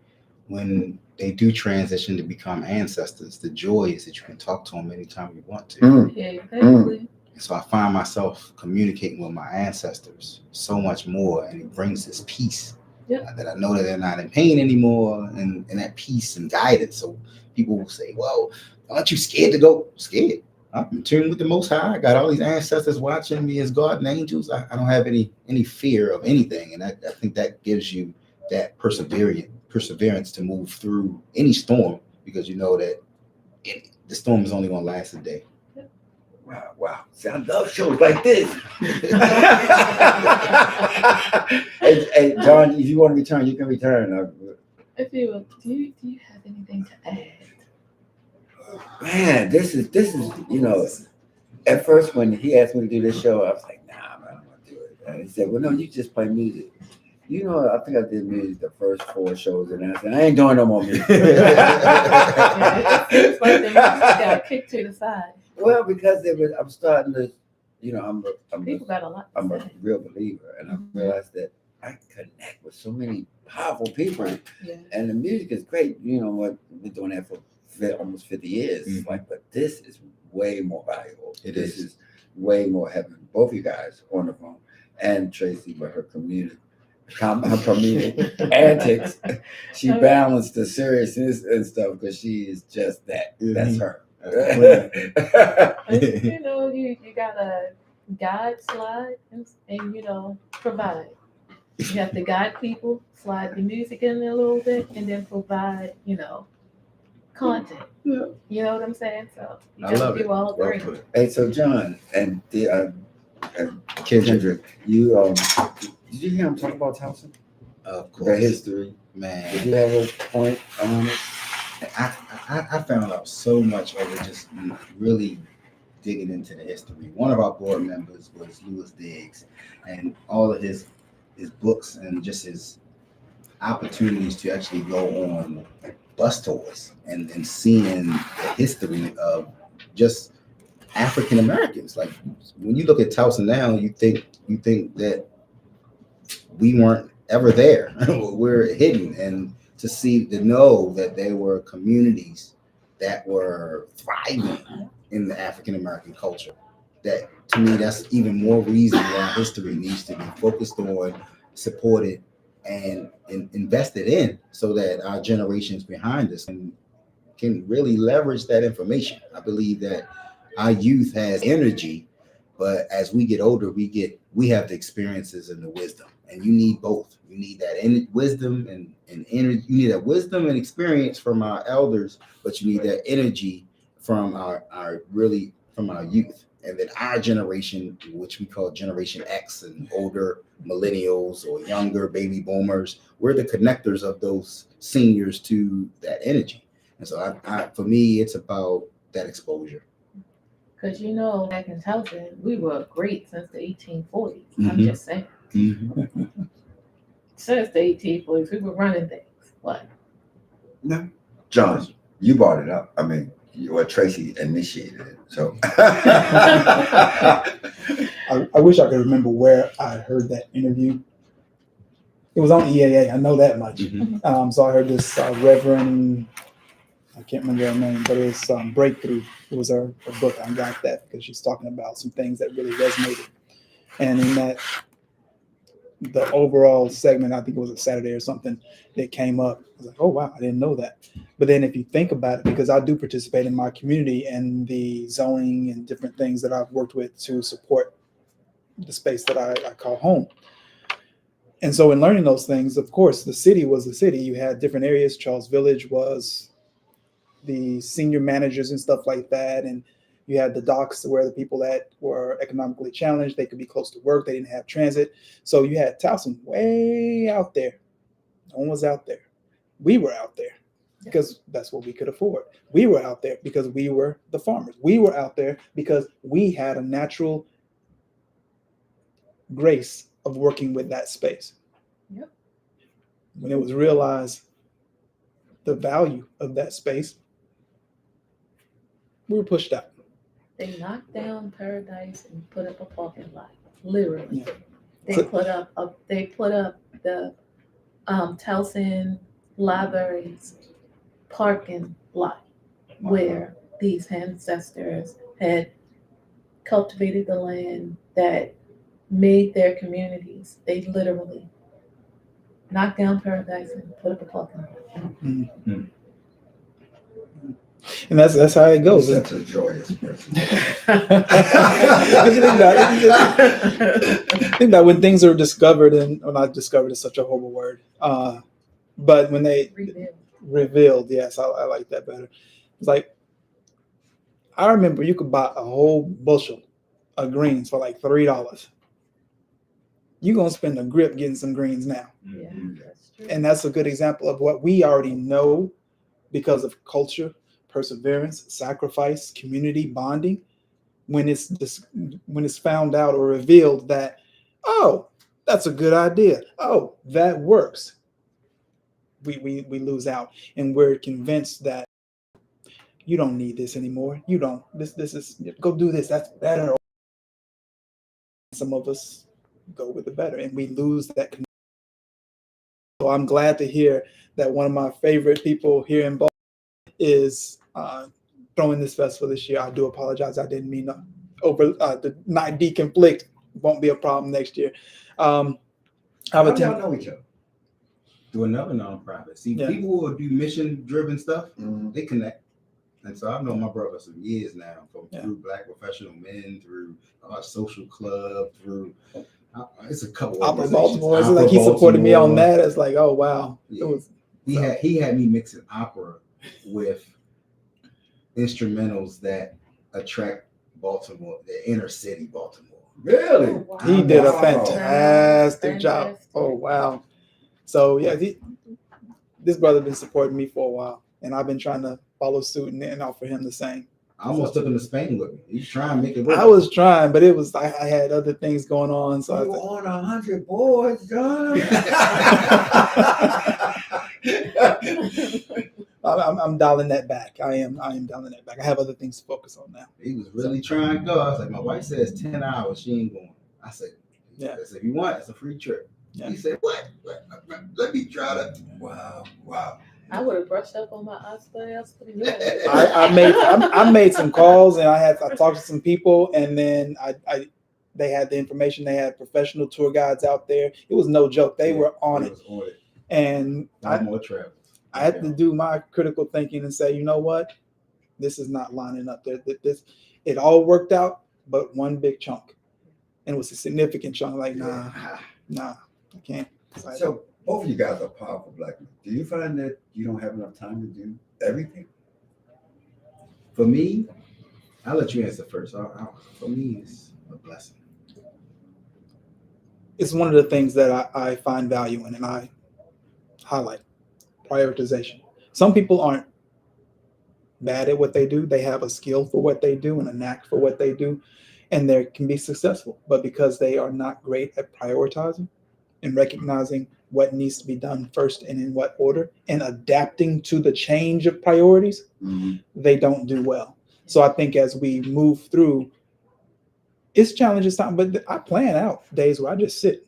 when they do transition to become ancestors, the joy is that you can talk to them anytime you want to. Yeah, exactly. So I find myself communicating with my ancestors so much more, and it brings this peace that I know that they're not in pain anymore, and that peace and guidance. So people will say, well, aren't you scared to go? Scared. I'm in tune with the Most High. I got all these ancestors watching me as God and angels. I don't have any fear of anything. And I think that gives you that perseverance to move through any storm, because you know that the storm is only going to last a day. Wow. See, I love shows like this. Hey, John, if you want to return, you can return. If you will, do you have anything to add? Man, this is, you know, at first when he asked me to do this show, I was like, nah, man, I don't want to do it. And he said, well, no, you just play music. You know, I think I did music the first 4 shows, and I said, I ain't doing no more music. It seems like the music got kicked to the side. Well, because I'm starting to, you know, People got a lot to I'm say. a real believer, and I realized that I connect with so many powerful people, and the music is great. You know what? We've been doing that for almost 50 years. It's like, but this is way more valuable. This is way more heaven. Both you guys on the phone, and Tracy with her comedic antics. She balanced the seriousness and stuff because she is just that. That's her. You know, you gotta guide, slide, and you know, provide. You have to guide people, slide the music in there a little bit, and then provide, you know, content. You know what I'm saying? So you gotta do all three. Hey, so John and Kendrick, you did you hear him talk about Towson? Of course. The history, man. Did you have a point on it? I found out so much over just really digging into the history. One of our board members was Louis Diggs, and all of his books and just his opportunities to actually go on bus tours and seeing the history of just African Americans. Like when you look at Towson now, you think that we weren't ever there. We're hidden, and to know that there were communities that were thriving in the African American culture. That to me, that's even more reason why history needs to be focused on, supported, and invested in, so that our generations behind us can really leverage that information. I believe that our youth has energy, but as we get older, we have the experiences and the wisdom, and you need both. You need that wisdom and energy. You need that wisdom and experience from our elders, but you need that energy from our really from our youth. And then our generation, which we call Generation X and older millennials or younger baby boomers, we're the connectors of those seniors to that energy. And so for me, it's about that exposure. Because back in Towson, we were great since the 1840s. I'm Mhm. just saying. Since the 1840s, we were running things. What? No, John, you brought it up. I mean, Tracy initiated it. So I wish I could remember where I heard that interview. It was on EAA. I know that much. Mhm. So I heard this Reverend, I can't remember her name, but it was Breakthrough. It was her book. I got that because she's talking about some things that really resonated. And in that, the overall segment, I think it was a Saturday or something, that came up. I was like, oh, wow, I didn't know that. But then if you think about it, because I do participate in my community and the zoning and different things that I've worked with to support the space that I call home. And so in learning those things, of course, the city was the city. You had different areas. Charles Village was the senior managers and stuff like that. And you had the docks where the people that were economically challenged, they could be close to work. They didn't have transit. So you had Towson way out there. No one was out there. We were out there because that's what we could afford. We were out there because we were the farmers. We were out there because we had a natural grace of working with that space. Yep. When it was realized the value of that space, we were pushed out. They knocked down Paradise and put up a parking lot. Literally. Yeah. They put up the Towson Library's parking lot where these ancestors had cultivated the land that made their communities. They literally knocked down Paradise and put up a parking lot. Mm-hmm. And that's how it goes. Such a joyous person. Think that when things are discovered, and not discovered is such a horrible word, but when they revealed, yes, I like that better. It's like, I remember you could buy a whole bushel of greens for like $3. You're gonna spend a grip getting some greens now. Yeah, that's true. And that's a good example of what we already know because of culture, perseverance, sacrifice, community, bonding. When it's found out or revealed that, oh, that's a good idea. Oh, that works. We lose out, and we're convinced that you don't need this anymore. You don't. This is, go do this. That's better. Some of us go with the better, and we lose that connection. So I'm glad to hear that one of my favorite people here in Baltimore is throwing this festival this year. I do apologize. I didn't mean to not deconflict. Won't be a problem next year. How do y'all know each other? Do another nonprofit. See, people who do mission-driven stuff, they connect. And so I've known my brother some years now, through Black Professional Men, through our social club, through it's a couple of Opera Baltimore. It's like he supported me on that. It's like, oh wow. Yeah. He had me mixing opera with instrumentals that attract Baltimore, the inner city Baltimore. Really? Oh, wow. He did a fantastic job. Oh wow. So yeah, this brother been supporting me for a while, and I've been trying to follow suit and offer him the same. I almost took him to Spain with me. He's trying to make it work. I was trying, but it was I had other things going on. So you were on 100 boards, John. I'm dialing that back. I am dialing that back. I have other things to focus on now. He was really trying to go. I was like, my wife says 10 hours. She ain't going. I said, if you want, it's a free trip. Yeah. He said, what? Let me try that. Wow. I would have brushed up on my Oscar. I made some calls, and I talked to some people, and then they had the information. They had professional tour guides out there. It was no joke. They were on it. And I had to do my critical thinking and say, you know what? This is not lining up. It all worked out, but one big chunk. And it was a significant chunk. Like, nah, I can't. So both of you guys are powerful Black men. Do you find that you don't have enough time to do everything? For me, I'll let you answer first. For me, it's a blessing. It's one of the things that I find value in, and I highlight prioritization. Some people aren't bad at what they do. They have a skill for what they do and a knack for what they do, and they can be successful. But because they are not great at prioritizing and recognizing what needs to be done first and in what order and adapting to the change of priorities, they don't do well. So I think as we move through, it's challenges time, but I plan out days where I just sit.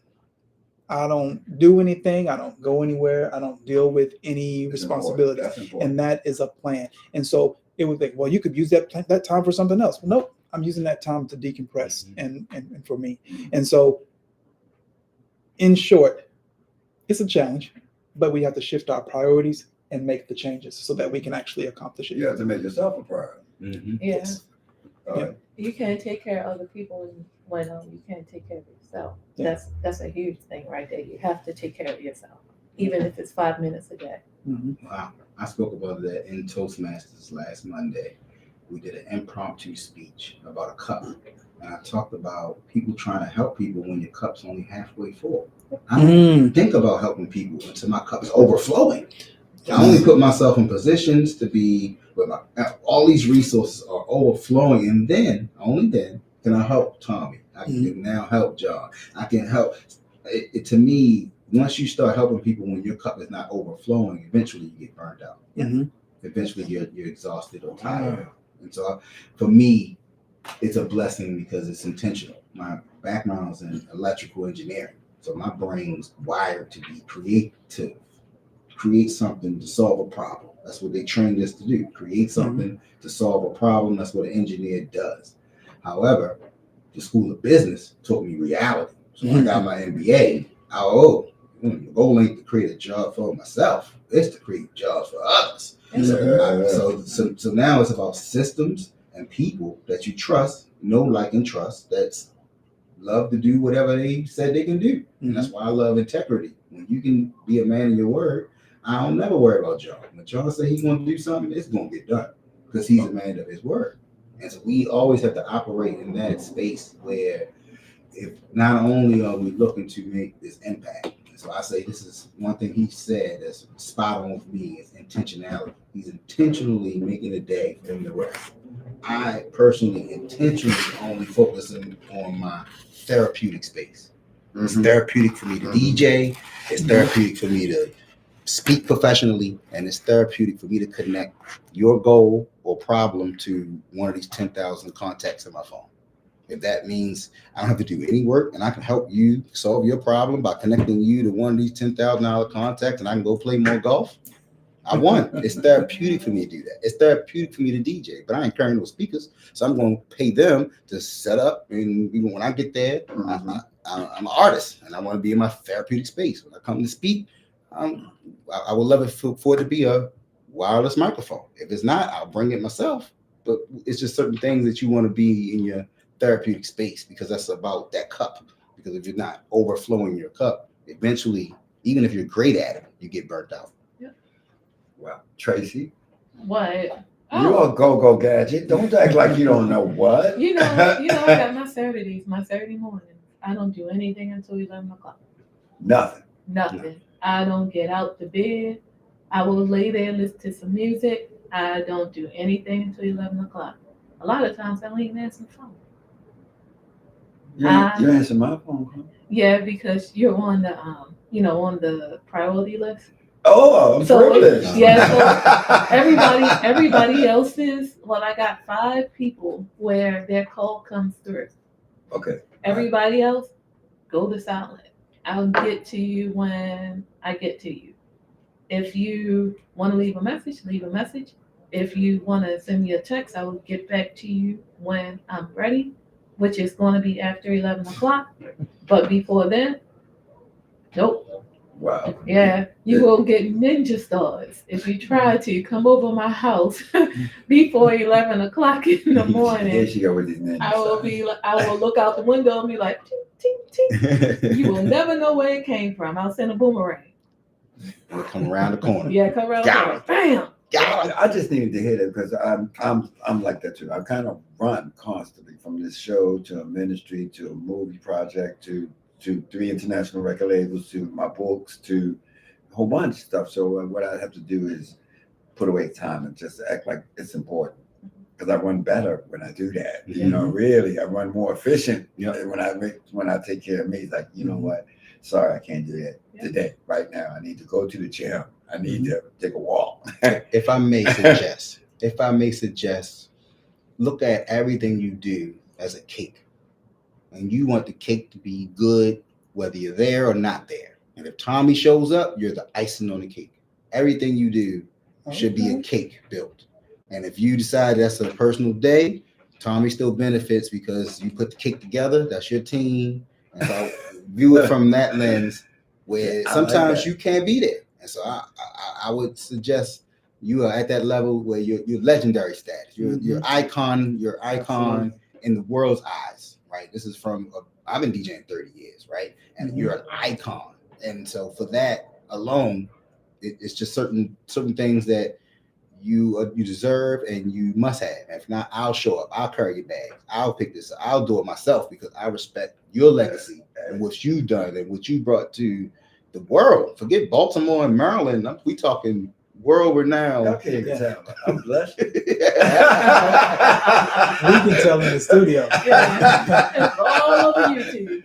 I don't do anything. I don't go anywhere. I don't deal with any responsibilities. That's important. And that is a plan. And so it would think, well, you could use that time for something else. Well, nope, I'm using that time to decompress and for me. And so in short, it's a challenge, but we have to shift our priorities and make the changes so that we can actually accomplish it. You have to make yourself a priority. Yeah. All right. You can't take care of other people when you can't take care of yourself. That's a huge thing right there. You have to take care of yourself, even if it's 5 minutes a day. Wow. I spoke about that in Toastmasters last Monday. We did an impromptu speech about a cup. And I talked about people trying to help people when your cup's only halfway full. I don't think about helping people until my cup is overflowing. I only put myself in positions to be where all these resources are overflowing, and then, only then, can I help Thommy. I can now help John. I can help. To me, once you start helping people when your cup is not overflowing, eventually you get burned out. Eventually you're exhausted or tired. And so for me, it's a blessing because it's intentional. My background is in electrical engineering. So my brain's wired to be creative, create something to solve a problem. That's what they trained us to do. Create something to solve a problem. That's what an engineer does. However, the School of Business taught me reality. So when I got my MBA, the goal ain't to create a job for myself. It's to create jobs for others. So now it's about systems and people that you trust, know, like, and trust, that's love to do whatever they said they can do. And that's why I love integrity. When you can be a man of your word, I don't never worry about John. When John say he's going to do something, it's going to get done because he's a man of his word. And so we always have to operate in that space where if not only are we looking to make this impact, so I say this is one thing he said that's spot on for me is intentionality. He's intentionally making a day for him to rest. I personally intentionally only focusing on my therapeutic space. It's therapeutic for me to DJ. It's therapeutic for me to speak professionally, and it's therapeutic for me to connect your goal or problem to one of these 10,000 contacts in my phone. If that means I don't have to do any work and I can help you solve your problem by connecting you to one of these $10,000 contacts and I can go play more golf, I won. It's therapeutic for me to do that. It's therapeutic for me to DJ, but I ain't carrying no speakers. So I'm going to pay them to set up. And even when I get there, I'm an artist and I want to be in my therapeutic space. When I come to speak, I would love it for it to be a wireless microphone. If it's not, I'll bring it myself. But it's just certain things that you want to be in your therapeutic space because that's about that cup. Because if you're not overflowing your cup, eventually, even if you're great at it, you get burnt out. Well, Tracy, What? you're a go-go gadget. Don't act like you don't know what. You know, I got my Saturday morning. I don't do anything until 11 o'clock. Nothing. I don't get out the bed. I will lay there and listen to some music. I don't do anything until 11 o'clock. A lot of times I don't even answer the phone. You answer my phone call. Yeah, because you're on the on the priority list. Oh, I'm privileged. Yeah, so everybody else is. Well, I got 5 people where their call comes through. Okay. Everybody else, go to silent. I'll get to you when I get to you. If you want to leave a message, leave a message. If you want to send me a text, I will get back to you when I'm ready, which is going to be after 11 o'clock. But before then, nope. Wow. Yeah, you will get ninja stars if you try to come over my house before 11 o'clock in the morning. Here she go with these ninja I will look out the window and be like, ting, ting, ting. You will never know where it came from. I'll send a boomerang. It'll come around the corner. Yeah, come around the corner. Bam! I just needed to hear that because I'm like that too. I kind of run constantly from this show to a ministry to a movie project to 3 international record labels to my books to a whole bunch of stuff. So what I have to do is put away time and just act like it's important. Because I run better when I do that. You know, really, I run more efficient when I take care of me. It's like, you know what? Sorry, I can't do that today, right now. I need to go to the gym. I need to take a walk. If I may suggest, look at everything you do as a cake. And you want the cake to be good, whether you're there or not there. And if Thommy shows up, you're the icing on the cake. Everything you do should be a cake built. And if you decide that's a personal day, Thommy still benefits because you put the cake together. That's your team. And so view it from that lens where sometimes you can't be there. And so I would suggest you are at that level where you're legendary status. You're icon in the world's eyes, right? This is from, I've been DJing 30 years, right? And you're an icon. And so for that alone, it's just certain things that you deserve and you must have. If not, I'll show up. I'll carry your bags. I'll pick this up. I'll do it myself because I respect your legacy and what you've done and what you brought to the world. Forget Baltimore and Maryland. We talking world renowned. I can't even tell. I'm blessed. We can tell in the studio. It's all over YouTube.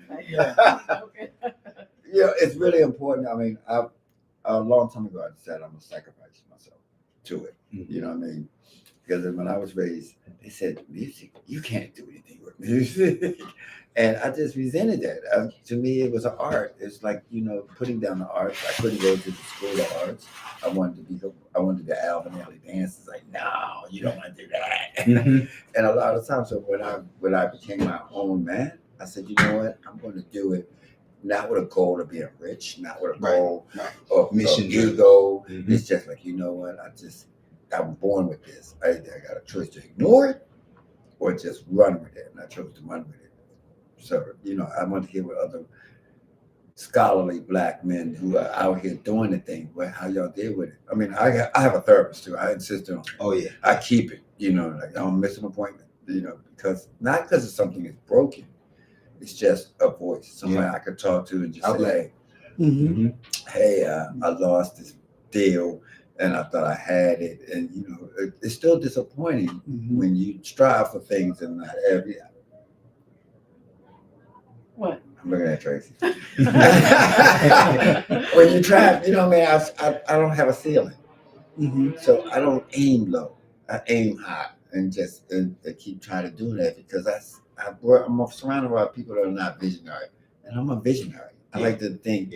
It's really important. I mean, a long time ago, I said I'm gonna sacrifice myself to it. You know what I mean? Because when I was raised, they said, music, you can't do anything with music. And I just resented that. To me, it was an art. It's like, putting down the arts. I couldn't go to the school of arts. I wanted to do Alvin Ailey dance. It's like, no, you don't want to do that. And a lot of times, so when I became my own man, I said, you know what? I'm going to do it. Not with a goal of being rich, not with a goal of mission, ego. It's just like, you know what? I'm born with this. I got a choice to ignore it or just run with it. And I chose to run with it. So, I want to hear what other scholarly Black men who are out here doing the thing, how y'all deal with it. I mean, I have a therapist too. I insist on it. Oh, yeah. I keep it, like I don't miss an appointment, because not because of something is broken. It's just a voice, somebody I could talk to and just say, hey, I lost this deal and I thought I had it. And, it's still disappointing when you strive for things and not every. What? I'm looking at Tracy. When you try, I don't have a ceiling. So I don't aim low. I aim high and just keep trying to do that because I'm surrounded by people that are not visionary, and I'm a visionary. I like to think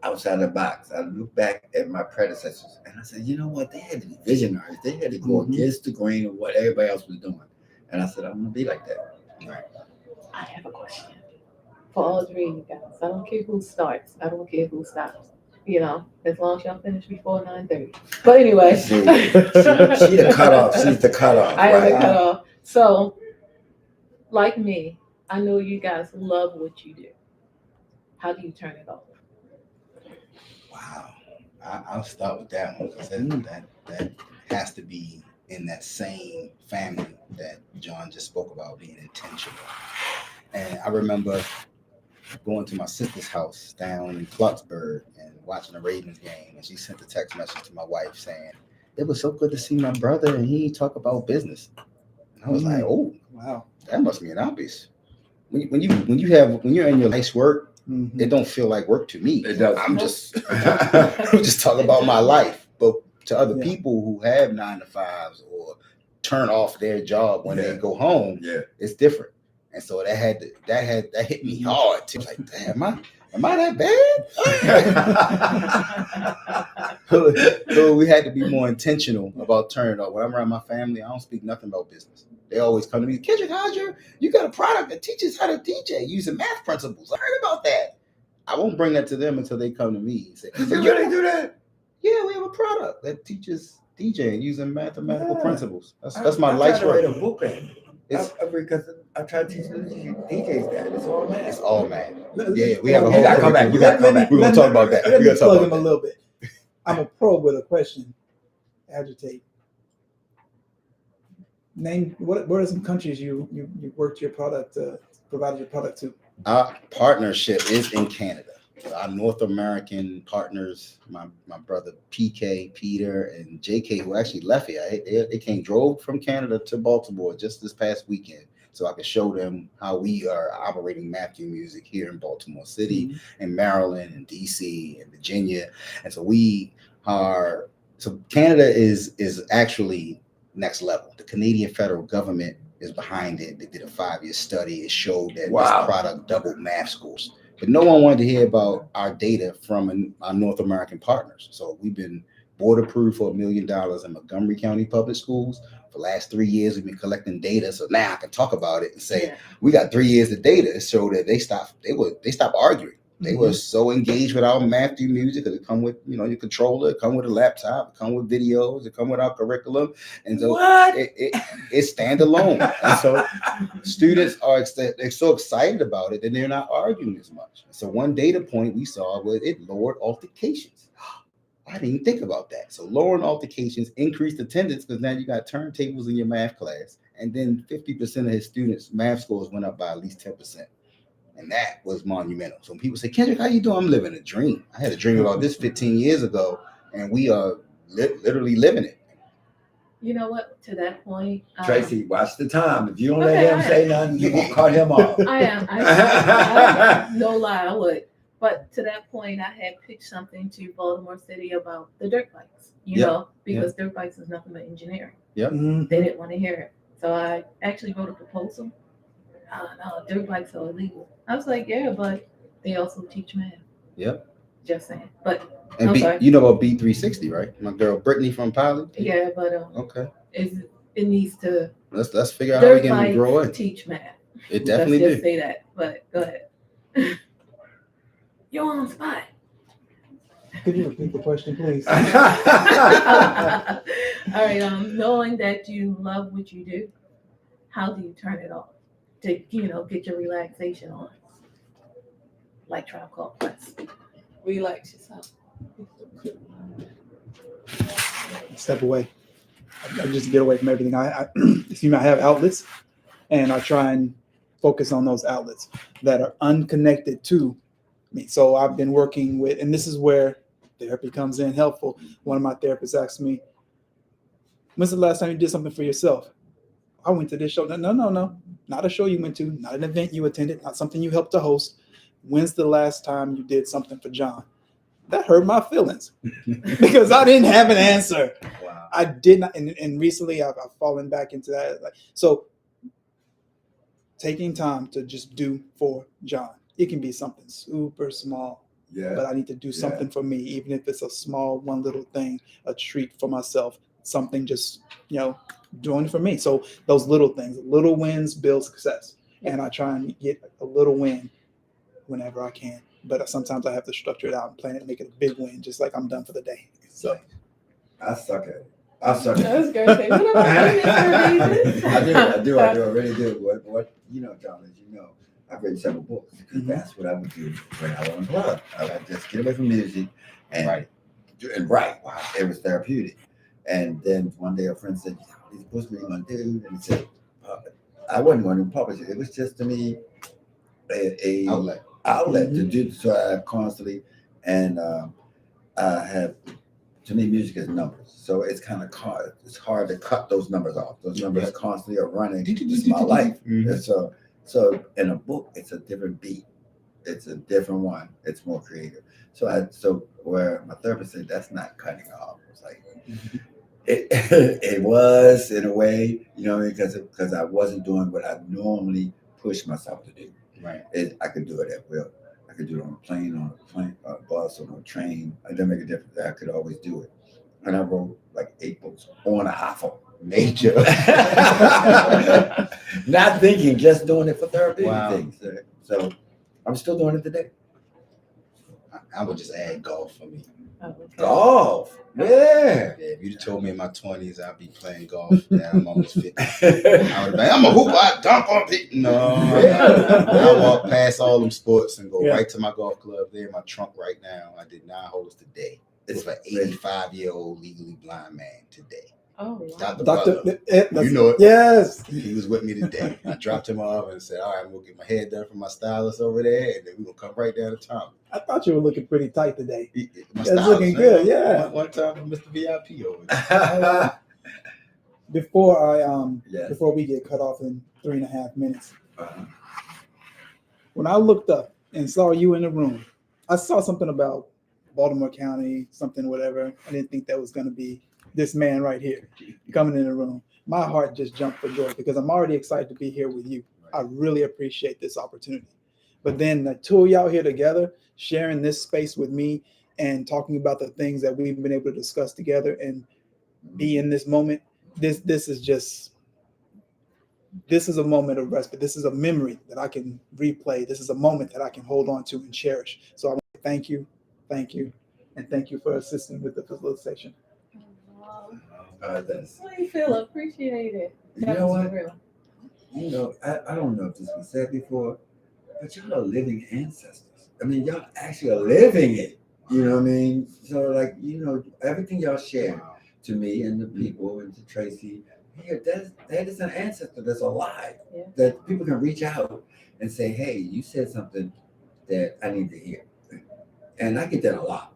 outside the box. I look back at my predecessors, and I said, you know what? They had to be visionaries. They had to go against the grain of what everybody else was doing. And I said, I'm gonna be like that. Right. I have a question for all 3 of you guys. I don't care who starts. I don't care who stops. As long as y'all finish before 9:30. But anyway, She's the cutoff. She's the cutoff. I am the cutoff. So. Like me, I know you guys love what you do. How do you turn it off? Wow. I'll start with that one because that has to be in that same family that John just spoke about, being intentional. And I remember going to my sister's house down in Clarksburg and watching a Ravens game, and she sent a text message to my wife saying, it was so good to see my brother and he talk about business. And I was like, oh, wow. That must be an obvious. When you're in your life's work, it don't feel like work to me. It does. I'm just talking about my life. But to other people who have 9-to-5s or turn off their job when they go home, it's different. And so that hit me hard too. Like, damn, am I that bad? So we had to be more intentional about turning off. When I'm around my family, I don't speak nothing about business. They always come to me, Kendrick, you got a product that teaches how to DJ using math principles. I heard about that. I won't bring that to them until they come to me and say, did you really do that? Yeah, we have a product that teaches DJing using mathematical principles. That's my life's work. I tried to write a book on it. Because I try to teach the DJs that. It's all math. It's all math. Yeah, we have a whole. You gotta come back. We're gonna talk about that. Let me plug him a little bit. I'm a pro with a question. Agitate. Name what are some countries you worked your product, provided your product to? Our partnership is in Canada. Our North American partners, my brother PK, Peter, and JK, who actually left here. They drove from Canada to Baltimore just this past weekend, so I could show them how we are operating Matthew Music here in Baltimore City, and Maryland, and DC, and Virginia. And so Canada is actually next level. The Canadian federal government is behind it. They did a 5-year study. It showed that this product doubled math scores. But no one wanted to hear about our data from our North American partners. So we've been board approved for $1 million in Montgomery County Public Schools. For the last 3 years, we've been collecting data. So now I can talk about it and say, we got 3 years of data to show that they stopped arguing. They were so engaged with our Matthew Music because it come with, your controller, it come with a laptop, it come with videos, it come with our curriculum. And so it's standalone. And so students they're so excited about it that they're not arguing as much. So one data point we saw was it lowered altercations. I didn't even think about that. So lowering altercations increased attendance because now you got turntables in your math class. And then 50% of his students' math scores went up by at least 10%. And that was monumental. So when people say, Kendrick, how you doing? I'm living a dream. I had a dream about this 15 years ago, and we are literally living it. You know what? To that point, Tracy, watch the time. If you don't let him say nothing, you won't cut him off. I am. No lie, I would. But to that point, I had pitched something to Baltimore City about the dirt bikes, you know, because dirt bikes is nothing but engineering. Yep. They didn't want to hear it. So I actually wrote a proposal. No, dirt bikes are illegal. I was like, yeah, but they also teach math. Yep. Just saying. But and you know about B360, right? My girl Brittany from Pilot. Yeah, but okay. It needs to. Let's figure out how we can grow it. Teach math. It definitely Let's just say that. But go ahead. You're on the spot. Could you repeat the question, please? All right. Knowing that you love what you do, how do you turn it off to get your relaxation on? Like Tribe Called Quest. Relax yourself. Step away. I just get away from everything. I have outlets, and I try and focus on those outlets that are unconnected to me. So I've been working with, and this is where therapy comes in helpful. One of my therapists asked me, when's the last time you did something for yourself? I went to this show. No. Not a show you went to, not an event you attended, not something you helped to host. When's the last time you did something for John? That hurt my feelings because I didn't have an answer. Wow. I did not. And recently I've fallen back into that. So taking time to just do for John. It can be something super small, but I need to do something for me, even if it's a small, one little thing, a treat for myself, something just, doing it for me. So those little things, little wins build success. And I try and get a little win whenever I can. But sometimes I have to structure it out and plan it and make it a big win, just like I'm done for the day. So I suck at it. That's great. I do. I really do. What John, as you know, I've written several books because that's what I would do when I was on club. I would just get away from music and write. Wow, it was therapeutic. And then one day a friend said, "These books what are you going to do?" And he said, "I wasn't going to publish it. It was just to me a outlet to do. So I constantly and I have." To me, music is numbers, so it's kind of hard. It's hard to cut those numbers off. Those numbers constantly are running. It's my life. And so in a book, it's a different beat. It's a different one. It's more creative. So where my therapist said that's not cutting off. It's like it was in a way, because I wasn't doing what I normally push myself to do. Right. I could do it at will. I could do it on a plane, on a bus, on a train. It doesn't make a difference. I could always do it. And I wrote like 8 books on an iPhone. Major. Not thinking, just doing it for therapy things. So I'm still doing it today. I would just add golf for me. Oh, okay. Golf. Yeah. If you'd told me in my 20s I'd be playing golf, now I'm almost 50. I would have been, I'm a hoop, I dump on people. No, I walk past all them sports and go right to my golf club there in my trunk right now. I did 9 holes today. It's an 85-year-old legally blind man today. Oh, wow. Dr. Doctor, Butler. You know it. Yes. He was with me today. I dropped him off and said, all right, I'm going to get my hair done from my stylist over there, and then we're going to come right down to town. I thought you were looking pretty tight today. My It's looking good, yeah. One time for Mr. VIP over there. Before we get cut off in 3.5 minutes, when I looked up and saw you in the room, I saw something about Baltimore County, something, whatever. I didn't think that was going to be this man right here coming in the room. My heart just jumped for joy because I'm already excited to be here with you. I really appreciate this opportunity. But then the two of y'all here together, sharing this space with me and talking about the things that we've been able to discuss together and be in this moment, this is a moment of respite. This is a memory that I can replay. This is a moment that I can hold on to and cherish. So I want to thank you, and thank you for assisting with the facilitation. That's how you feel appreciated. You know what? You know, I don't know if this was said before, but y'all are living ancestors. I mean, y'all actually are living it. You know what I mean? So, like, you know, everything y'all share to me and the people and to Tracy, that is an ancestor that's alive. Yeah. That people can reach out and say, hey, you said something that I need to hear. And I get that a lot.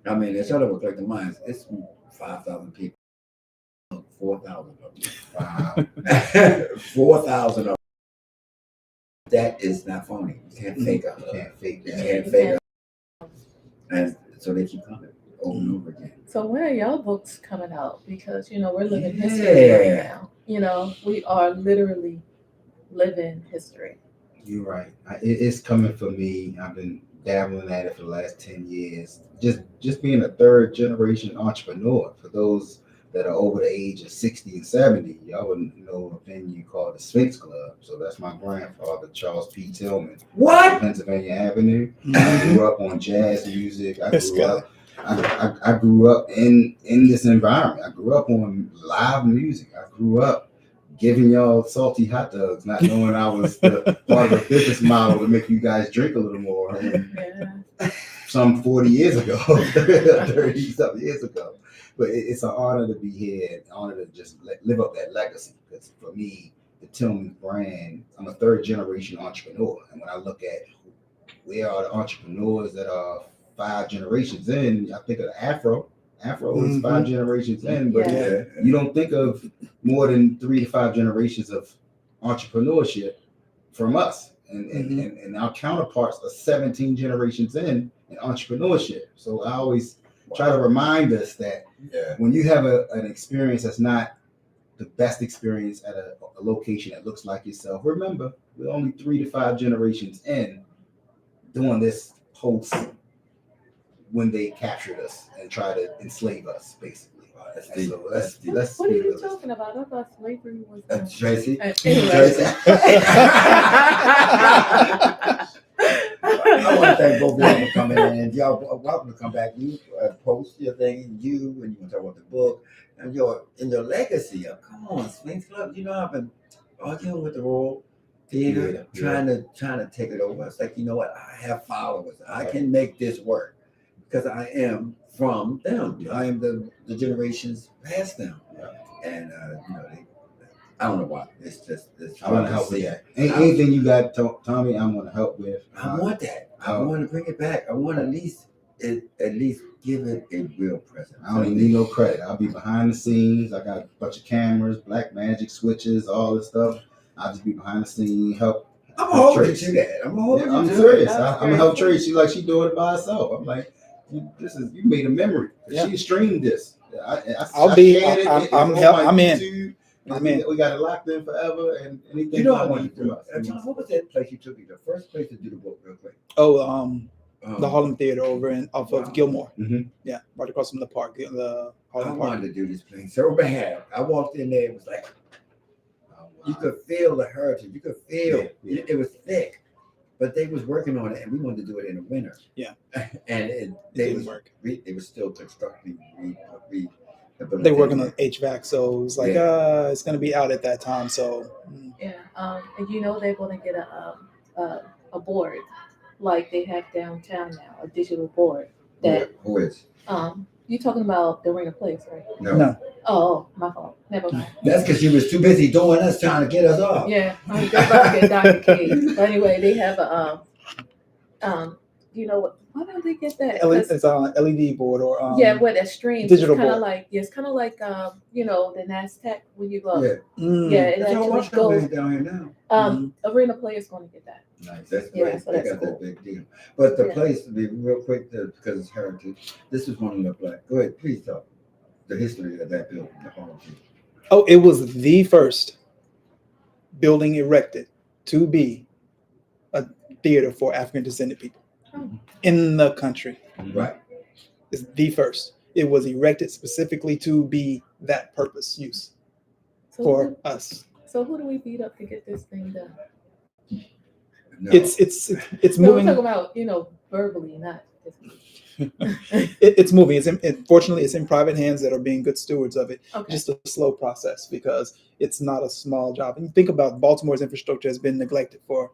I mean, it's y'all that work like the minds, it's 5,000 people. 4,000 of them. Wow. 4,000 of them. That is not phony. You can't fake it. You can't fake it. And so they keep coming over and over again. So when are y'all books coming out? Because, you know, we're living history right now. You know, we are literally living history. You're right. It's coming for me. I've been dabbling at it for the last 10 years. Just being a third generation entrepreneur. For those that are over the age of 60 and 70, y'all wouldn't know a venue called the Sphinx Club. So that's my grandfather, Charles P. Tilghman. What? Pennsylvania Avenue. I grew up on jazz music. I grew up in this environment. I grew up on live music. I grew up giving y'all salty hot dogs, not knowing I was the part of a business model to make you guys drink a little more. Some 40 years ago, 30-something years ago. But it's an honor to be here, and an honor to just live up that legacy. Because for me, the Tilghman brand, I'm a third generation entrepreneur. And when I look at where are the entrepreneurs that are 5 generations in, I think of Afro. Afro is 5 generations in, but you don't think of more than 3 to 5 generations of entrepreneurship from us. And our counterparts are 17 generations in entrepreneurship. So I always try to remind us that when you have an experience that's not the best experience at a location that looks like yourself, remember, we're only 3 to 5 generations in doing this post when they captured us and tried to enslave us, basically. So let's what are you talking about? I thought slavery was Tracy. Anyway. I want to thank both of y'all for coming in. And y'all are welcome to come back. You post your thing, and you want to talk about the book and your legacy. Come on, Sphinx Club. You know, I've been arguing with the Royal Theater, trying to take it over. It's like, you know what? I have followers. I can make this work because I am from them. I am the generations past them, and you know I don't know why. It's just I want to help with that. Anything you got, Thommy, I'm going to help with. I want that. I want to bring it back. I want at least give it a real presence. I don't even need no credit. I'll be behind the scenes. I got a bunch of cameras, black magic switches, all this stuff. I'll just be behind the scenes, help. I'm holding you to that. I'm serious. I'm gonna help Tracy. Like she's doing it by herself. I'm like, you made a memory. She streamed this. I'm in. We got it locked in forever, and anything. You know I want to do. What was that place you took me? The first place to do the book, real quick. The Harlem Theater over off of Gilmore. Yeah, right across from the park. The Harlem Park. I wanted to do this thing so bad. I walked in there. It was like you could feel the heritage. You could feel it was thick, but they was working on it, and we wanted to do it in the winter. Yeah, and it didn't work. They were still constructing. They were working on HVAC, so it was like it's going to be out at that time. So and you know they're going to get a board like they have downtown now, a digital board that who is You talking about the Arena Place, right? No. Oh, my fault. Never mind. That's because she was too busy doing us, trying to get us off. Yeah, they're about to get Dr. K. But anyway, they have a you know what? Why don't they get that? 'Cause- It's on LED board or yeah, with a stream. digital It's kind of board. like it's kind of like you know, the NASTEC when you go. Yeah. Yeah, it That's all actually company goes. down here now. Arena Players going to get that. Nice. That's Yeah, great. so They that's got cool. that big deal. But the Yeah. place, to be real quick, because it's heritage, this is one of the black. Go ahead, please talk. The history of that building, the whole thing. Oh, it was the first building erected to be a theater for African descended people Oh. in the country. Right. It's the first. It was erected specifically to be that purpose use So for us. So who do we beat up to get this thing done? No. It's No, we're moving. talking about, you know, verbally, not physically. It's moving. Fortunately, it's in private hands that are being good stewards of it. Okay. Just a slow process because it's not a small job. And you think about Baltimore's infrastructure has been neglected for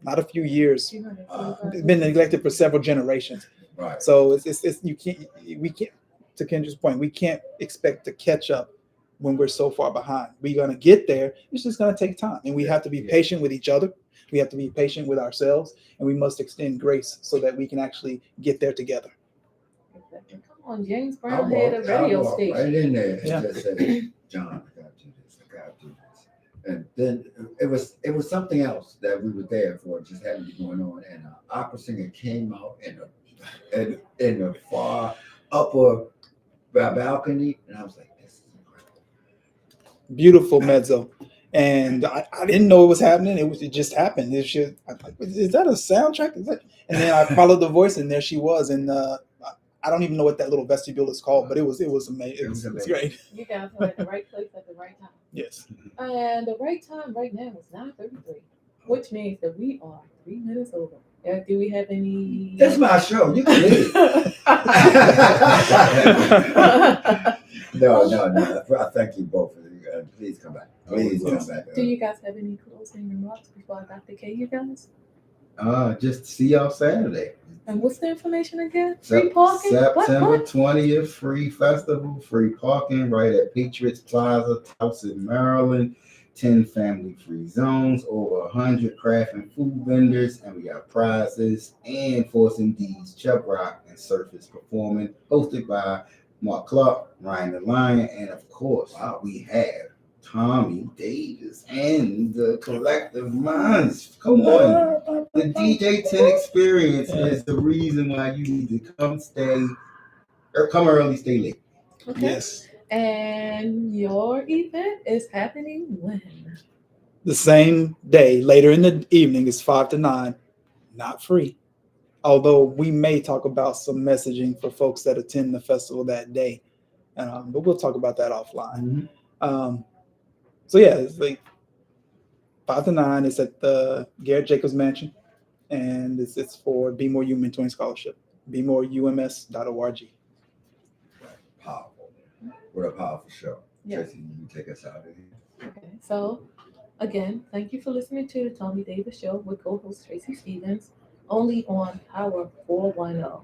not a few years. It's been neglected for several generations. Right. So we can't, to Kendra's point, we can't expect to catch up when we're so far behind. We're going to get there. It's just going to take time. And we have to be patient with each other. We have to be patient with ourselves, and we must extend grace so that we can actually get there together. Come on, James Brown had a radio station. Right in there and Yeah. just said, John, I gotta do this, I gotta do this. And then it was something else that we were there for, just happened to be going on. And an opera singer came out in the far upper balcony, and I was like, this is incredible. Beautiful mezzo. And I didn't know it was happening. It just happened. I'm like, is that a soundtrack? And then I followed the voice, and there she was. And I don't even know what that little vestibule is called, but it was amazing. It was great. You guys were at the right place at the right time. Yes. And the right time right now is 9:33, which means that we are 3 minutes over. Do we have any? That's my show. You can leave. No. I thank you both. Please come back. Please come back. Do you guys have any closing remarks before I Dr. K, you guys? Just see y'all Saturday. And what's the information again? Free parking? September What? 20th, free festival, free parking right at Patriots Plaza, Towson, Maryland. 10 family-free zones, over 100 craft and food vendors, and we got prizes and Force and D's Chubb Rock and Surface performing, hosted by Mark Clark, Ryan the Lion, and of course, we have Thommy Davis and the Collective Minds. Come on. The DJ 10 experience is the reason why you need to come early, stay late. Okay. Yes. And your event is happening when? The same day, later in the evening, is 5 to 9, not free. Although we may talk about some messaging for folks that attend the festival that day. But we'll talk about that offline. Mm-hmm. So yeah, it's like 5 to 9. It's at the Garrett Jacobs Mansion, and it's for Be More Human Mentoring Scholarship. BeMoreUMS.org. Powerful. What a powerful show. Yeah. Tracy, you can take us out of here. Okay. So, again, thank you for listening to the Thommy Davis Show with co-host Tracy Stevens, only on Power 410.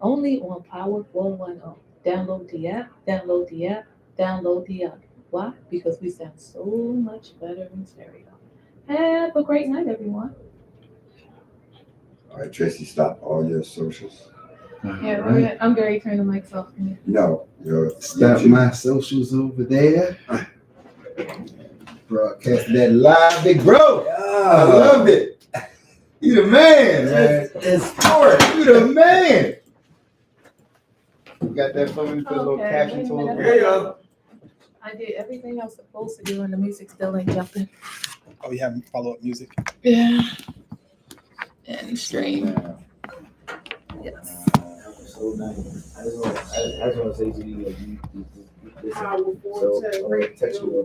Only on Power 410. Download the app. Download the app. Download the app. Why? Because we sound so much better in stereo. Have a great night, everyone. All right, Tracy, stop all your socials. Yeah, All right. I'm Gary. Turn the mics off for me. No, Stop my socials over there. Broadcast that live, big bro. I loved it. You the man, man. It's sport. You the man. You got that for me? Put a little Okay, caption wait a to minute. it. There you go. I did everything I was supposed to do, and the music still ain't jumping. Oh, you have follow-up music. Yeah. And stream. Yes. So nice. I just want to say to you, like, you Power 410 so, text you